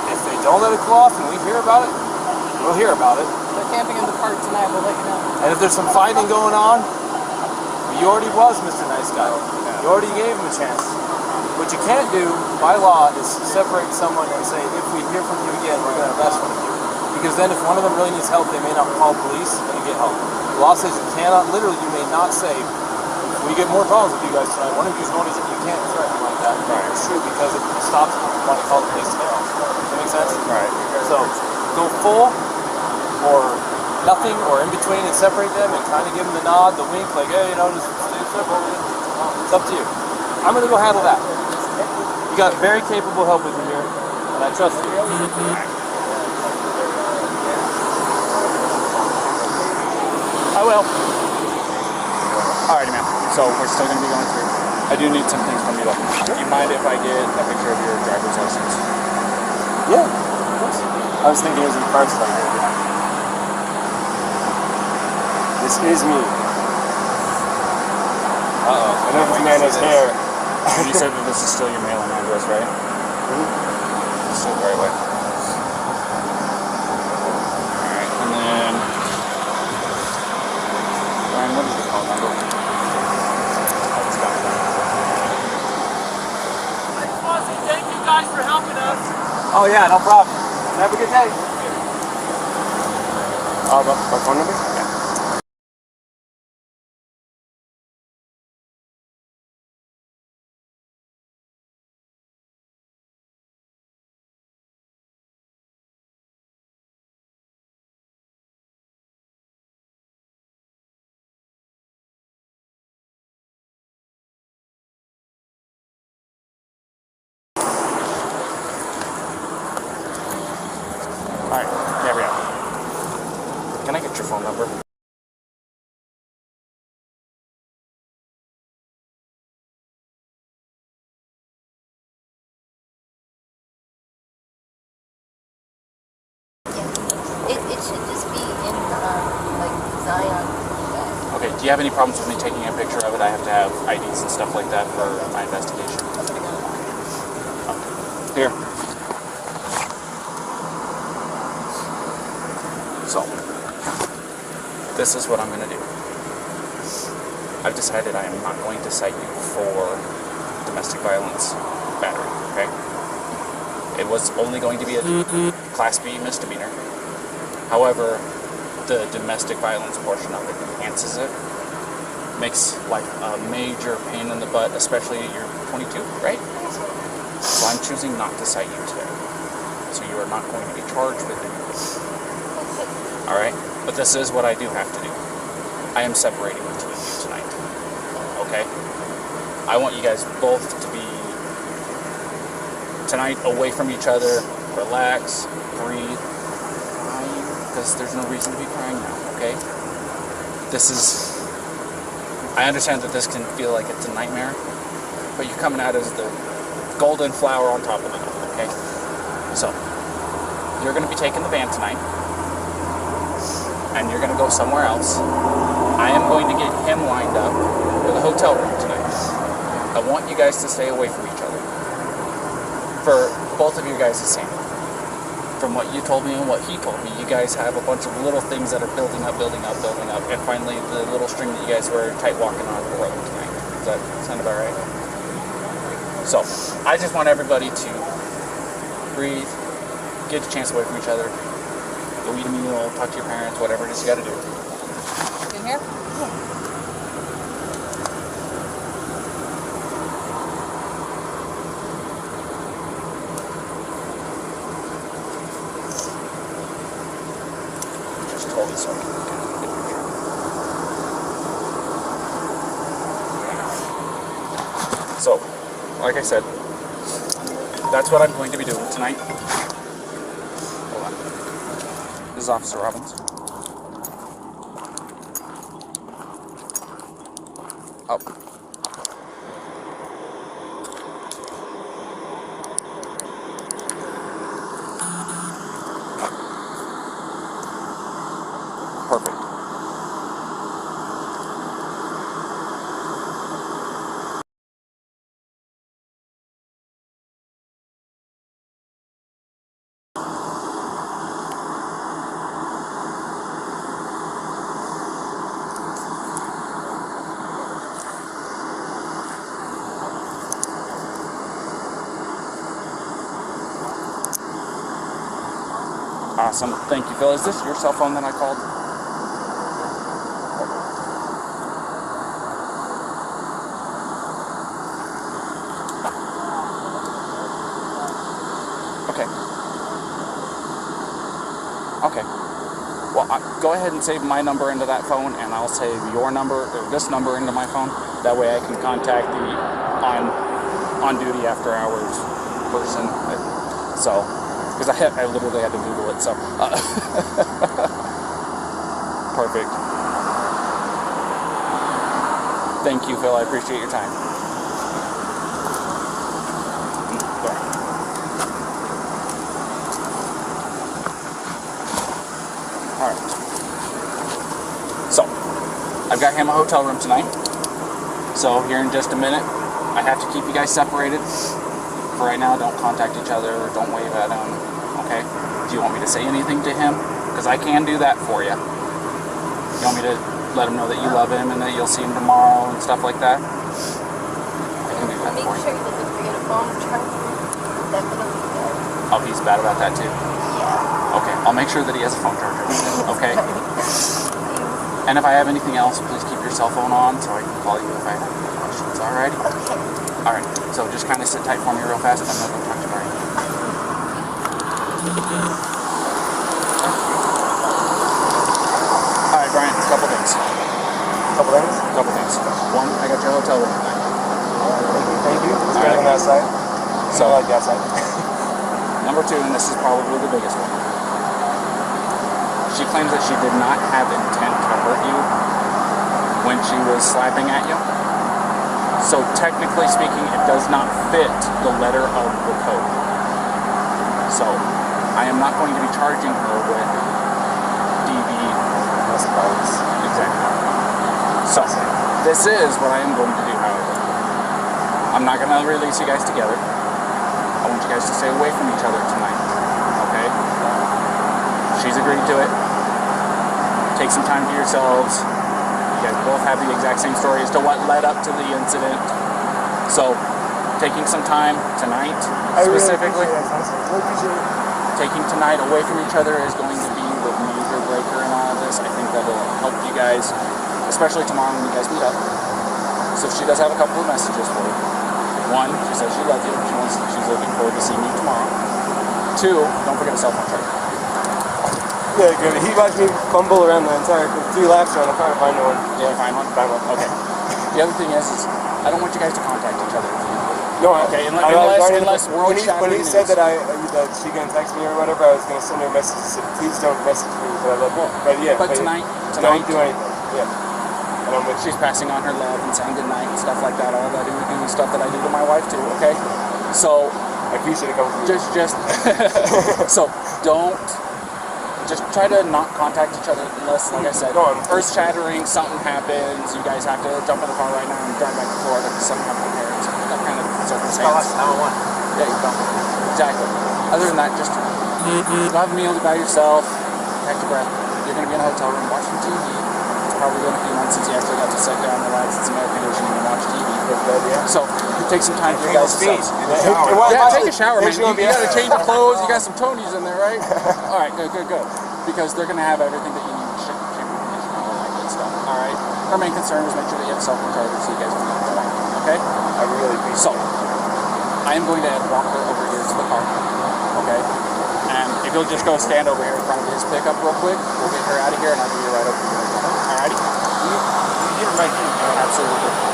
If they don't let it cool off and we hear about it, we'll hear about it. They're camping in the park tonight, we'll let you know. And if there's some fighting going on, you already was Mr. Nice Guy. You already gave him a chance. What you can't do, by law, is separate someone and say, if we hear from you again, we're going to arrest one of you. Because then if one of them really needs help, they may not call police and get help. The law says you cannot, literally, you may not say, we get more problems with you guys tonight. One of you is going to, you can't threaten like that. Right. It's true because it stops them from wanting to call the police to get help. Does that make sense? Right. So, go full or nothing or in between and separate them and kind of give them the nod, the wink, like, hey, just stay separate. It's up to you. I'm going to go handle that. You got very capable help with you here, and I trust you. I will. Alrighty, man. So we're still going to be going through. I do need some things from you, though. Do you mind if I get a picture of your driver's license? Yeah, of course. I was thinking it was in the car stuff. This is me. Uh-oh. I know this man has hair. You said that this is still your mailing address, right? Mm-hmm. Still the right way. Alright, and then... Ryan, what is the phone number? I just want to say thank you guys for helping us. Oh yeah, no problem. Have a good day. My phone number? Yeah. Alright, Gabrielle. Can I get your phone number? have any problems with me taking a picture of it, I have to have IDs and stuff like that for my investigation. Here. So, this is what I'm going to do. I've decided I am not going to cite you for domestic violence battery, okay? It was only going to be a Class B misdemeanor. However, the domestic violence portion of it enhances it. Makes life a major pain in the butt, especially you're 22, right? So I'm choosing not to cite you today. So you are not going to be charged with anything. Alright? But this is what I do have to do. I am separating the two of you tonight. Okay? I want you guys both to be tonight away from each other, relax, breathe, crying, because there's no reason to be crying now, okay? This is, I understand that this can feel like it's a nightmare, but you're coming out as the golden flower on top of it, okay? So, you're going to be taking the van tonight, and you're going to go somewhere else. I am going to get him lined up with a hotel room tonight. I want you guys to stay away from each other. For both of you guys the same. From what you told me and what he told me, you guys have a bunch of little things that are building up, and finally the little string that you guys were tight walking on the road tonight. Does that sound about right? So, I just want everybody to breathe, get a chance away from each other, go eat a meal, talk to your parents, whatever it is you gotta do. In here? Just totally so I can get a good picture. So, like I said, that's what I'm going to be doing tonight. Hold on. This is Officer Robbins. Oh. Perfect. Awesome. Thank you, Phil. Is this your cell phone that I called? Okay. Okay. Well, go ahead and save my number into that phone, and I'll save your number, or this number, into my phone. That way I can contact the on duty after hours person. So, because I literally had to Google it. So, perfect. Thank you, Phil. I appreciate your time. Alright. So, I've got him a hotel room tonight. So, here in just a minute, I have to keep you guys separated. For right now, don't contact each other, don't wave at him, okay? Do you want me to say anything to him? Because I can do that for you. You want me to let him know that you love him and that you'll see him tomorrow and stuff like that? I can do that Make for sure you. he doesn't forget a phone charger. Definitely good. Oh, he's bad about that too? Yeah. Okay, I'll make sure that he has a phone charger with him, okay? And if I have anything else, please keep your cell phone on so I can call you if I have any questions, alrighty? Okay. Alright, so just kind of sit tight for me real fast and I'm going to go talk to Brian. Alright, Brian, a couple things. Couple things. One, I got your hotel room tonight. Thank you. It's All better right. than that side. So, I like that side. number two, and this is probably the biggest one. She claims that she did not have intent to hurt you when she was slapping at you. So technically speaking, it does not fit the letter of the code. So I am not going to be charging her with DV. That's violence. Exactly. So, this is what I am going to do, however. I'm not going to release you guys together. I want you guys to stay away from each other tonight. Okay? She's agreed to it. Take some time to yourselves. You guys both have the exact same story as to what led up to the incident. So, taking some time tonight, specifically, taking tonight away from each other is going to be the major breaker in all of this. I think that will help you guys, especially tomorrow when you guys meet up. So she does have a couple of messages for you. One, she says she loves you. She's looking forward to seeing you tomorrow. Two, don't forget a cell phone charger. Yeah, good. He watched me fumble around the entire 3 laps around the car to find one. Did you find one? Find one. Okay. The other thing is I don't want you guys to contact each other. No, okay, unless when he said that she gonna text me or whatever, I was gonna send her a message and say, please don't message me, but I love you. But yeah, but tonight, don't do anything. Yeah. And I'm with she's passing on her love and saying goodnight and stuff like that. All that I do is stuff that I do to my wife too. Okay, so I appreciate it coming from you. just so don't. Just try to not contact each other unless, like I said, earth-shattering, something happens, you guys have to jump in the car right now and drive back to Florida because something happened to parents, that kind of circumstance. Yeah, you don't. Exactly. Other than that, just have a meal by yourself, catch your breath. You're going to be in a hotel room watching TV. It's probably been a few months since you actually got to sit down, relax, and some air conditioning and watch TV. So, take some time for your guys' selves. Yeah, take a shower, man. You got to change your clothes. You got some Tonys in there, right? All right, good. Because they're going to have everything that you need, shampoo, conditioner, all that good stuff. All right. Our main concern is make sure that you have cell phone charger so you guys can get back. Okay? I really appreciate it. So, I am going to walk her over here to the car. Okay? And if you'll just go stand over here in front of his pickup real quick, we'll get her out of here and I'll be right over here. All righty? You get her right here. Absolutely.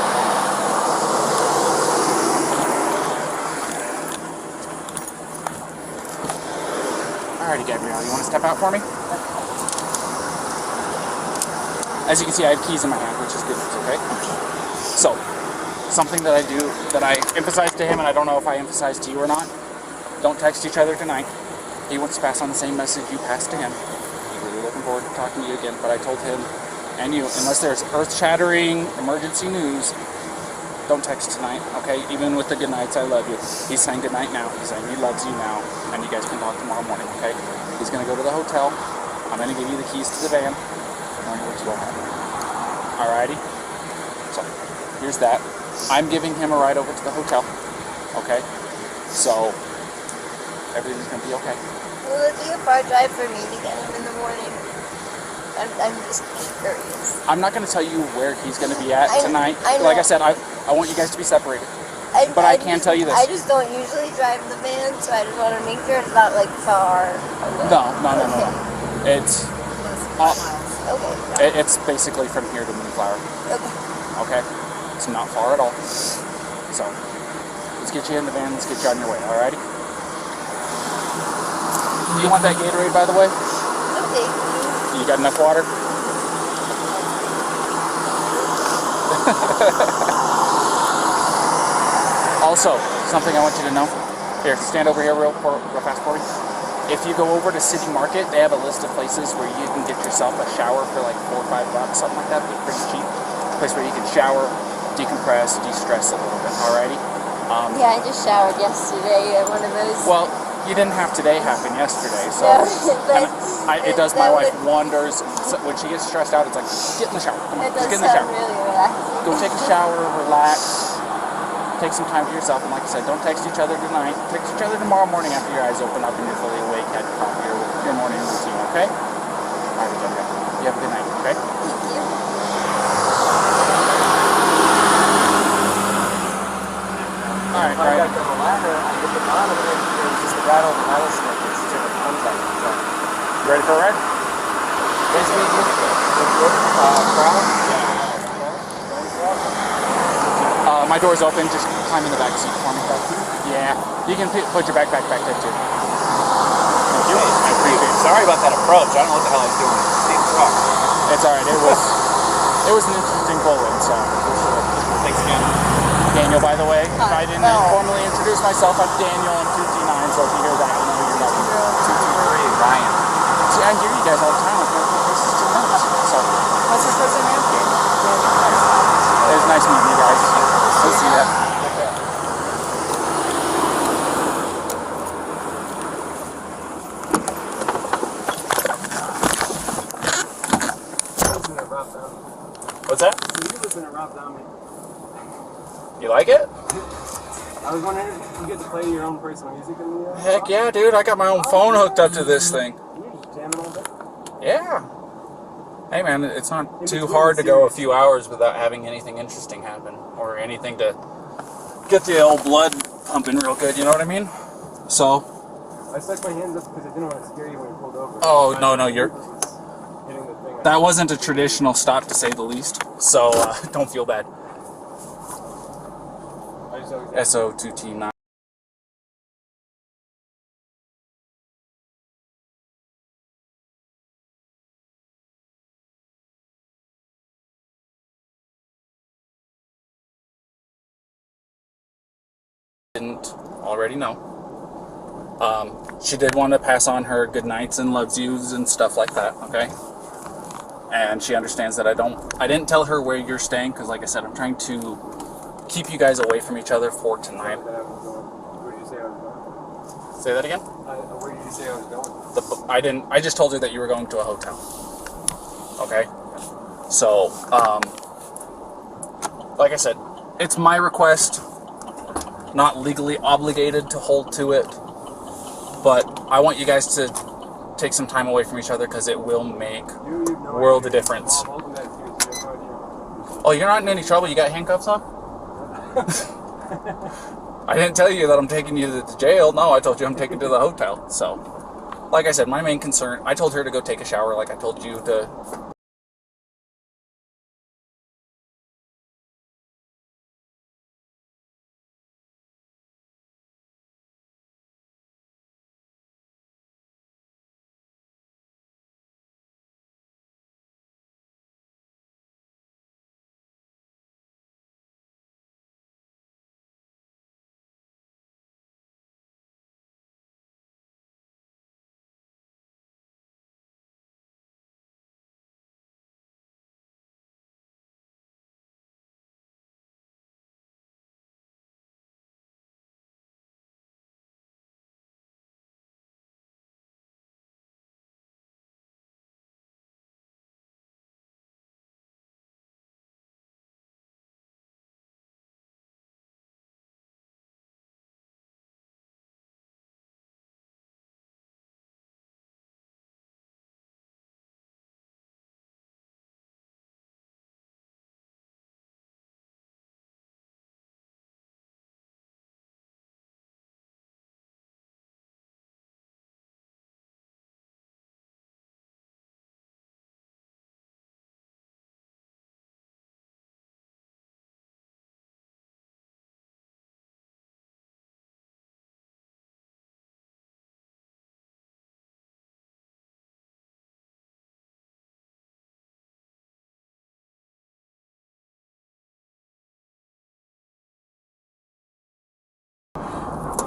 Alrighty, Gabrielle, you want to step out for me? As you can see, I have keys in my hand, which is good news, okay? So, something that I do, that I emphasize to him, and I don't know if I emphasize to you or not, don't text each other tonight. He wants to pass on the same message you passed to him. He's really looking forward to talking to you again, but I told him and you, unless there's earth-shattering emergency news, don't text tonight, okay? Even with the good nights, I love you. He's saying good night now. He's saying he loves you now, and you guys can talk tomorrow morning, okay? He's gonna go to the hotel. I'm gonna give you the keys to the van. Which will happen. Alrighty? So, here's that. I'm giving him a ride over to the hotel, okay? So, everything's gonna be okay. Will it be a far drive for me to get him in the morning? I'm just curious. I'm not going to tell you where he's going to be at tonight. I know. Like I said, I want you guys to be separated. But I can tell you this. I just don't usually drive the van, so I just want to make sure it's not like far away. No. It's Okay. it's basically from here to Moonflower. Okay. Okay? It's not far at all. So, let's get you in the van. Let's get you on your way. Alrighty? Do you want that Gatorade, by the way? Okay. You got enough water? Also, something I want you to know. Here, stand over here real fast for me. If you go over to City Market, they have a list of places where you can get yourself a shower for like $4 or $5, something like that. They're pretty cheap. A place where you can shower, decompress, de-stress a little bit. Alrighty? Yeah, I just showered yesterday at one of those. Well, you didn't have today happen yesterday, so it does my wife wonders. So when she gets stressed out, it's like, get in the shower. Come on, It does just get in the shower. sound really relaxing. Go take a shower, relax, take some time for yourself, and like I said, don't text each other tonight. Text each other tomorrow morning after your eyes open up and you're fully awake at your morning routine, okay? All right, Gabrielle. You have a good night, okay? Thank you. All right. I got the ladder, I get the bottom, and it was just the rattle of the rattlesnake. It's just a contact. So, You ready for a ride? basically, My door's open. Just climb in the back seat for me. Yeah. You can put your backpack back there too. Thank you. I appreciate it. Sorry about that approach. I don't know what the hell I was doing. Steam truck. It's all right. It was an interesting pull-in, so. Thanks again. Daniel, by the way, if I didn't formally introduce myself, I'm Daniel in 2T9, so if you hear that, you know who you're talking to. 223, Ryan. See, I hear you guys all the time. This is too much. So, What's your first name? Nice meeting you guys. We'll see ya. What's that? You like it? I was wondering if you get to play your own personal music in the Heck yeah, dude. I got my own phone hooked up to this thing. You just jamming all day? Yeah. Hey, man, it's not too hard to go a few hours without having anything interesting happen or anything to get the old blood pumping real good, you know what I mean? So. I stuck my hands up because I didn't want to scare you when you pulled over. Oh, no, you're. Hitting the thing. That wasn't a traditional stop, to say the least. So, don't feel bad. SO2T9. Didn't already know. She did want to pass on her good nights and loves yous and stuff like that, okay? And she understands that I didn't tell her where you're staying because, like I said, I'm trying to keep you guys away from each other for tonight. Where did you say I was going? Say that again? Where did you say I was going? I just told her that you were going to a hotel. Okay? So, like I said, it's my request, not legally obligated to hold to it, but I want you guys to take some time away from each other because it will make world of difference. Oh, you're not in any trouble? You got handcuffs on? I didn't tell you that I'm taking you to the jail. No, I told you I'm taking you to the hotel. So, like I said, my main concern, I told her to go take a shower like I told you to.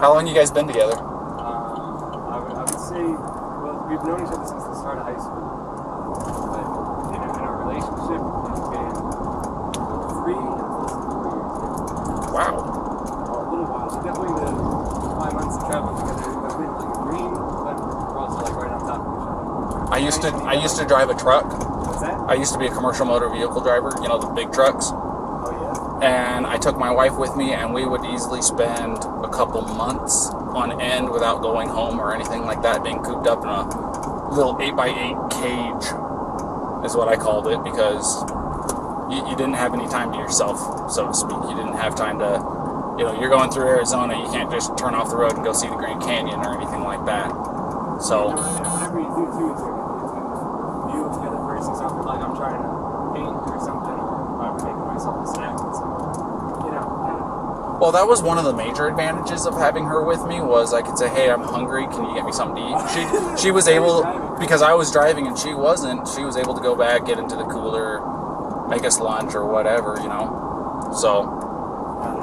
How long you guys been together? I would say, well, we've known each other since the start of high school. But in our relationship, it's been 3 years. Wow. A little while. Definitely the 5 months of traveling together. It's been like a dream, but we're also like right on top of each other. I used to drive a truck. What's that? I used to be a commercial motor vehicle driver, you know, the big trucks. Oh, And I took my wife with me, and we would easily spend a couple months on end without going home or anything like that, being cooped up in a little 8x8 cage is what I called it, because you didn't have any time to yourself, so to speak. You didn't have time to, you know, you're going through Arizona, you can't just turn off the road and go see the Grand Canyon or anything like that. So, whatever you do too, it's you with the other person, something like I'm trying to paint or something, or I'm making myself a snack or something, you know. well, that was one of the major advantages of having her with me, was I could say, hey, I'm hungry, can you get me something to eat? She was able, because I was driving and she wasn't, she was able to go back, get into the cooler, make us lunch or whatever, you know. So,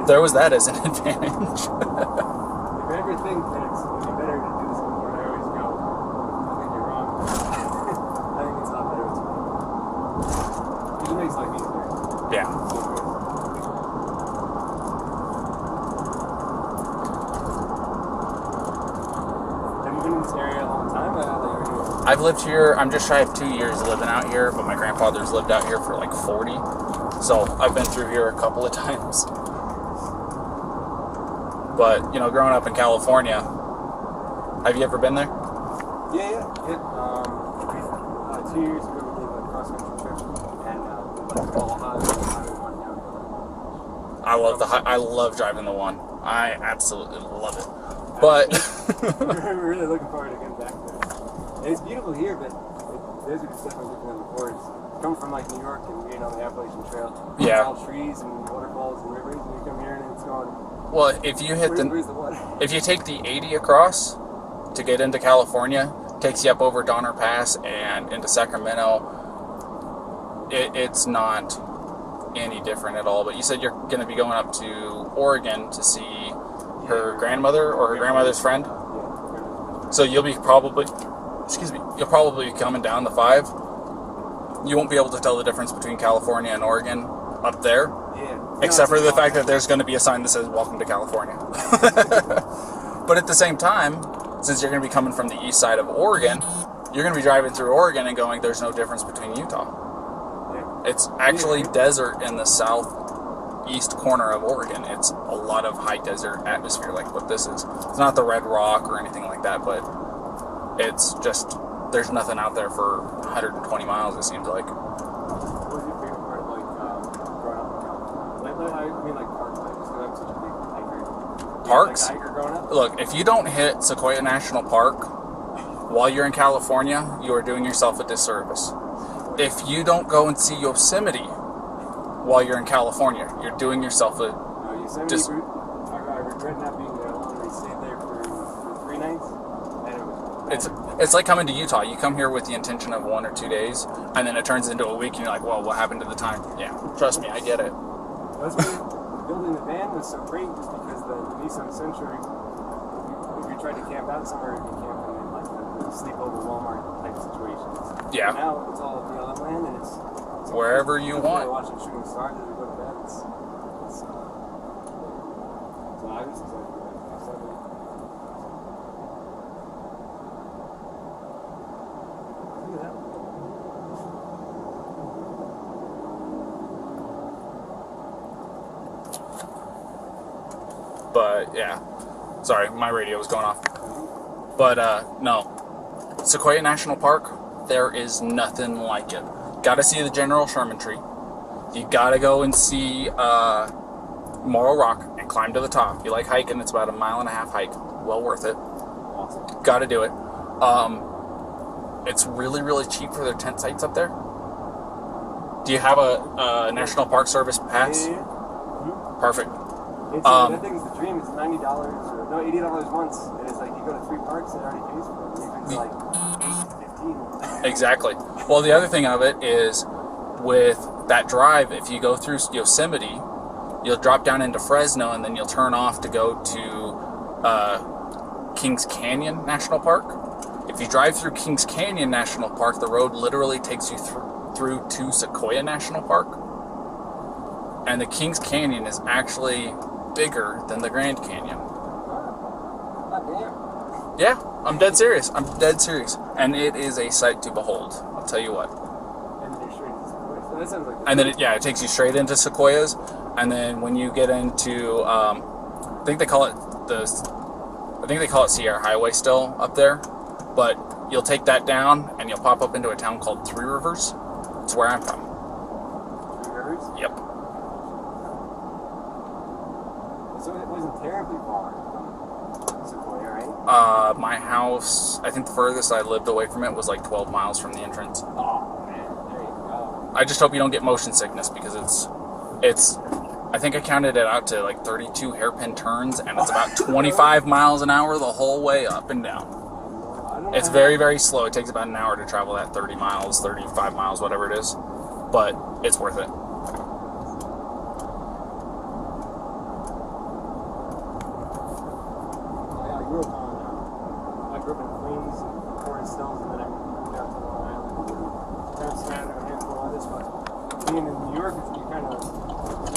there was that as an advantage. If you ever think that it'd be better to do this before I always go, I think you're wrong. I think it's a lot better to me. It just makes life easier. Yeah. I've lived here, I'm just shy of 2 years living out here, but my grandfather's lived out here for like 40. So I've been through here a couple of times. But, you know, growing up in California, have you ever been there? Yeah. 2 years ago we did a cross-country trip, and I love driving the one. I absolutely love it. But we're really looking forward to getting back there. And it's beautiful here, but the desert is definitely different than before. It's come from like New York and being on the Appalachian Trail. Yeah. It's all trees and waterfalls and rivers, and you come here and it's going. well, if you hit Where's the water? if you take the 80 across to get into California, takes you up over Donner Pass and into Sacramento. It's not any different at all. But you said you're going to be going up to Oregon to see her grandmother or her grandmother's friend. So you'll be probably, you'll probably be coming down the 5. You won't be able to tell the difference between California and Oregon up there. Yeah. Except for the fact that there's going to be a sign that says "Welcome to California." But at the same time, since you're going to be coming from the east side of Oregon, you're going to be driving through Oregon and going, "There's no difference between Utah." It's actually desert in the southeast corner of Oregon. It's a lot of high desert atmosphere, like what this is. It's not the Red Rock or anything like that, but it's just there's nothing out there for 120 miles. It seems like. What was your favorite part, like growing up in California? I mean, like park-wise, because I'm such a big hiker. Parks? Like hiker growing up? Look, if you don't hit Sequoia National Park while you're in California, you are doing yourself a disservice. If you don't go and see Yosemite while you're in California, you're doing yourself a Yosemite, I regret not being there alone. We stayed there for 3 nights, and it was It's like coming to Utah. You come here with the intention of 1 or 2 days, and then it turns into a week, and you're like, well, what happened to the time? Yeah, trust me, I get it. That's why building the van was so great, just because the Nissan Sentra, if you tried to camp out somewhere, you'd be camping in like the sleepover Walmart type situations. Yeah. Now it's all BLM land, and it's Wherever you want. Watching shooting stars as we go to bed. So I was excited for that. Look at that. But yeah, sorry, my radio was going off. But no, Sequoia National Park, there is nothing like it. Gotta see the General Sherman tree. You gotta go and see Morro Rock and climb to the top. If you like hiking, it's about a 1.5 mile hike. Well worth it. Awesome. Gotta do it. It's really, really cheap for their tent sites up there. Do you have a National Park Service pass? Yeah. Perfect. It's, that thing's the dream. It's $90 or no, $80 once, and it's like you go to 3 parks and it already pays for it. It's like 8 to 15. Exactly. Well, the other thing of it is with that drive, if you go through Yosemite, you'll drop down into Fresno, and then you'll turn off to go to Kings Canyon National Park. If you drive through Kings Canyon National Park, the road literally takes you through to Sequoia National Park. And the Kings Canyon is actually bigger than the Grand Canyon. God damn. Yeah, I'm dead serious. And it is a sight to behold. I'll tell you what. And then you're straight into Sequoia. So that sounds like And then it takes you straight into Sequoias. And then when you get into, I think they call it Sierra Highway still up there. But you'll take that down and you'll pop up into a town called Three Rivers. It's where I'm from. 3 Rivers? Yep. So it wasn't terribly far from Sequoia, right? My house, I think the furthest I lived away from it was like 12 miles from the entrance. Oh, man. There you go. I just hope you don't get motion sickness because it's I think I counted it out to like 32 hairpin turns, and it's about 25 miles an hour the whole way up and down. It's very, very slow. It takes about an hour to travel that 30 miles, 35 miles, whatever it is. But it's worth it. I grew up in Queens and Forest Hills, and then I moved out to Long Island. Kind of surrounded a handful of other spots. Being in New York, you're kind of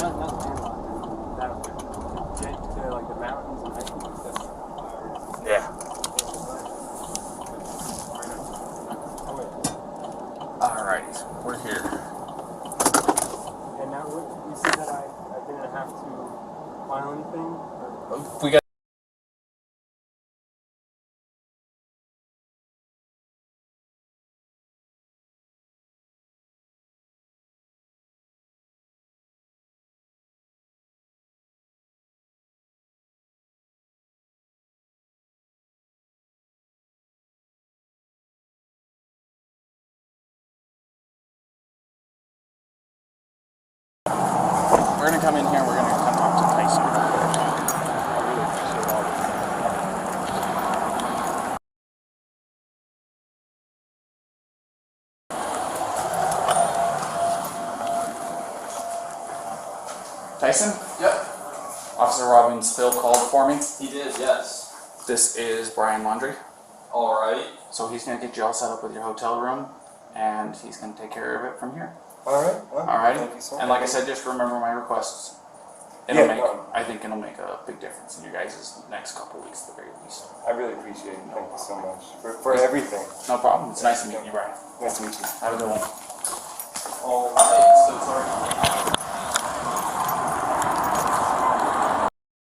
not landlocked. That to get to like the mountains and hiking and stuff. Yeah. Alrighty, we're here. And now, you see that I didn't have to file anything? We got. We're gonna come in here. We're gonna come talk to Tyson. I really appreciate all this. Tyson? Yep. Officer Robbins Phil called for me. He did, yes. This is Brian Laundrie. Alright. So he's gonna get you all set up with your hotel room, and he's gonna take care of it from here. All right. Well, Alrighty. thank you so much. And like I said, just remember my requests. I think it'll make a big difference in your guys' next couple weeks at the very least. I really appreciate it. Thank you so much for everything. No problem. It's nice to meet you, Brian. Nice to meet you. Have a good one. Alright, so sorry.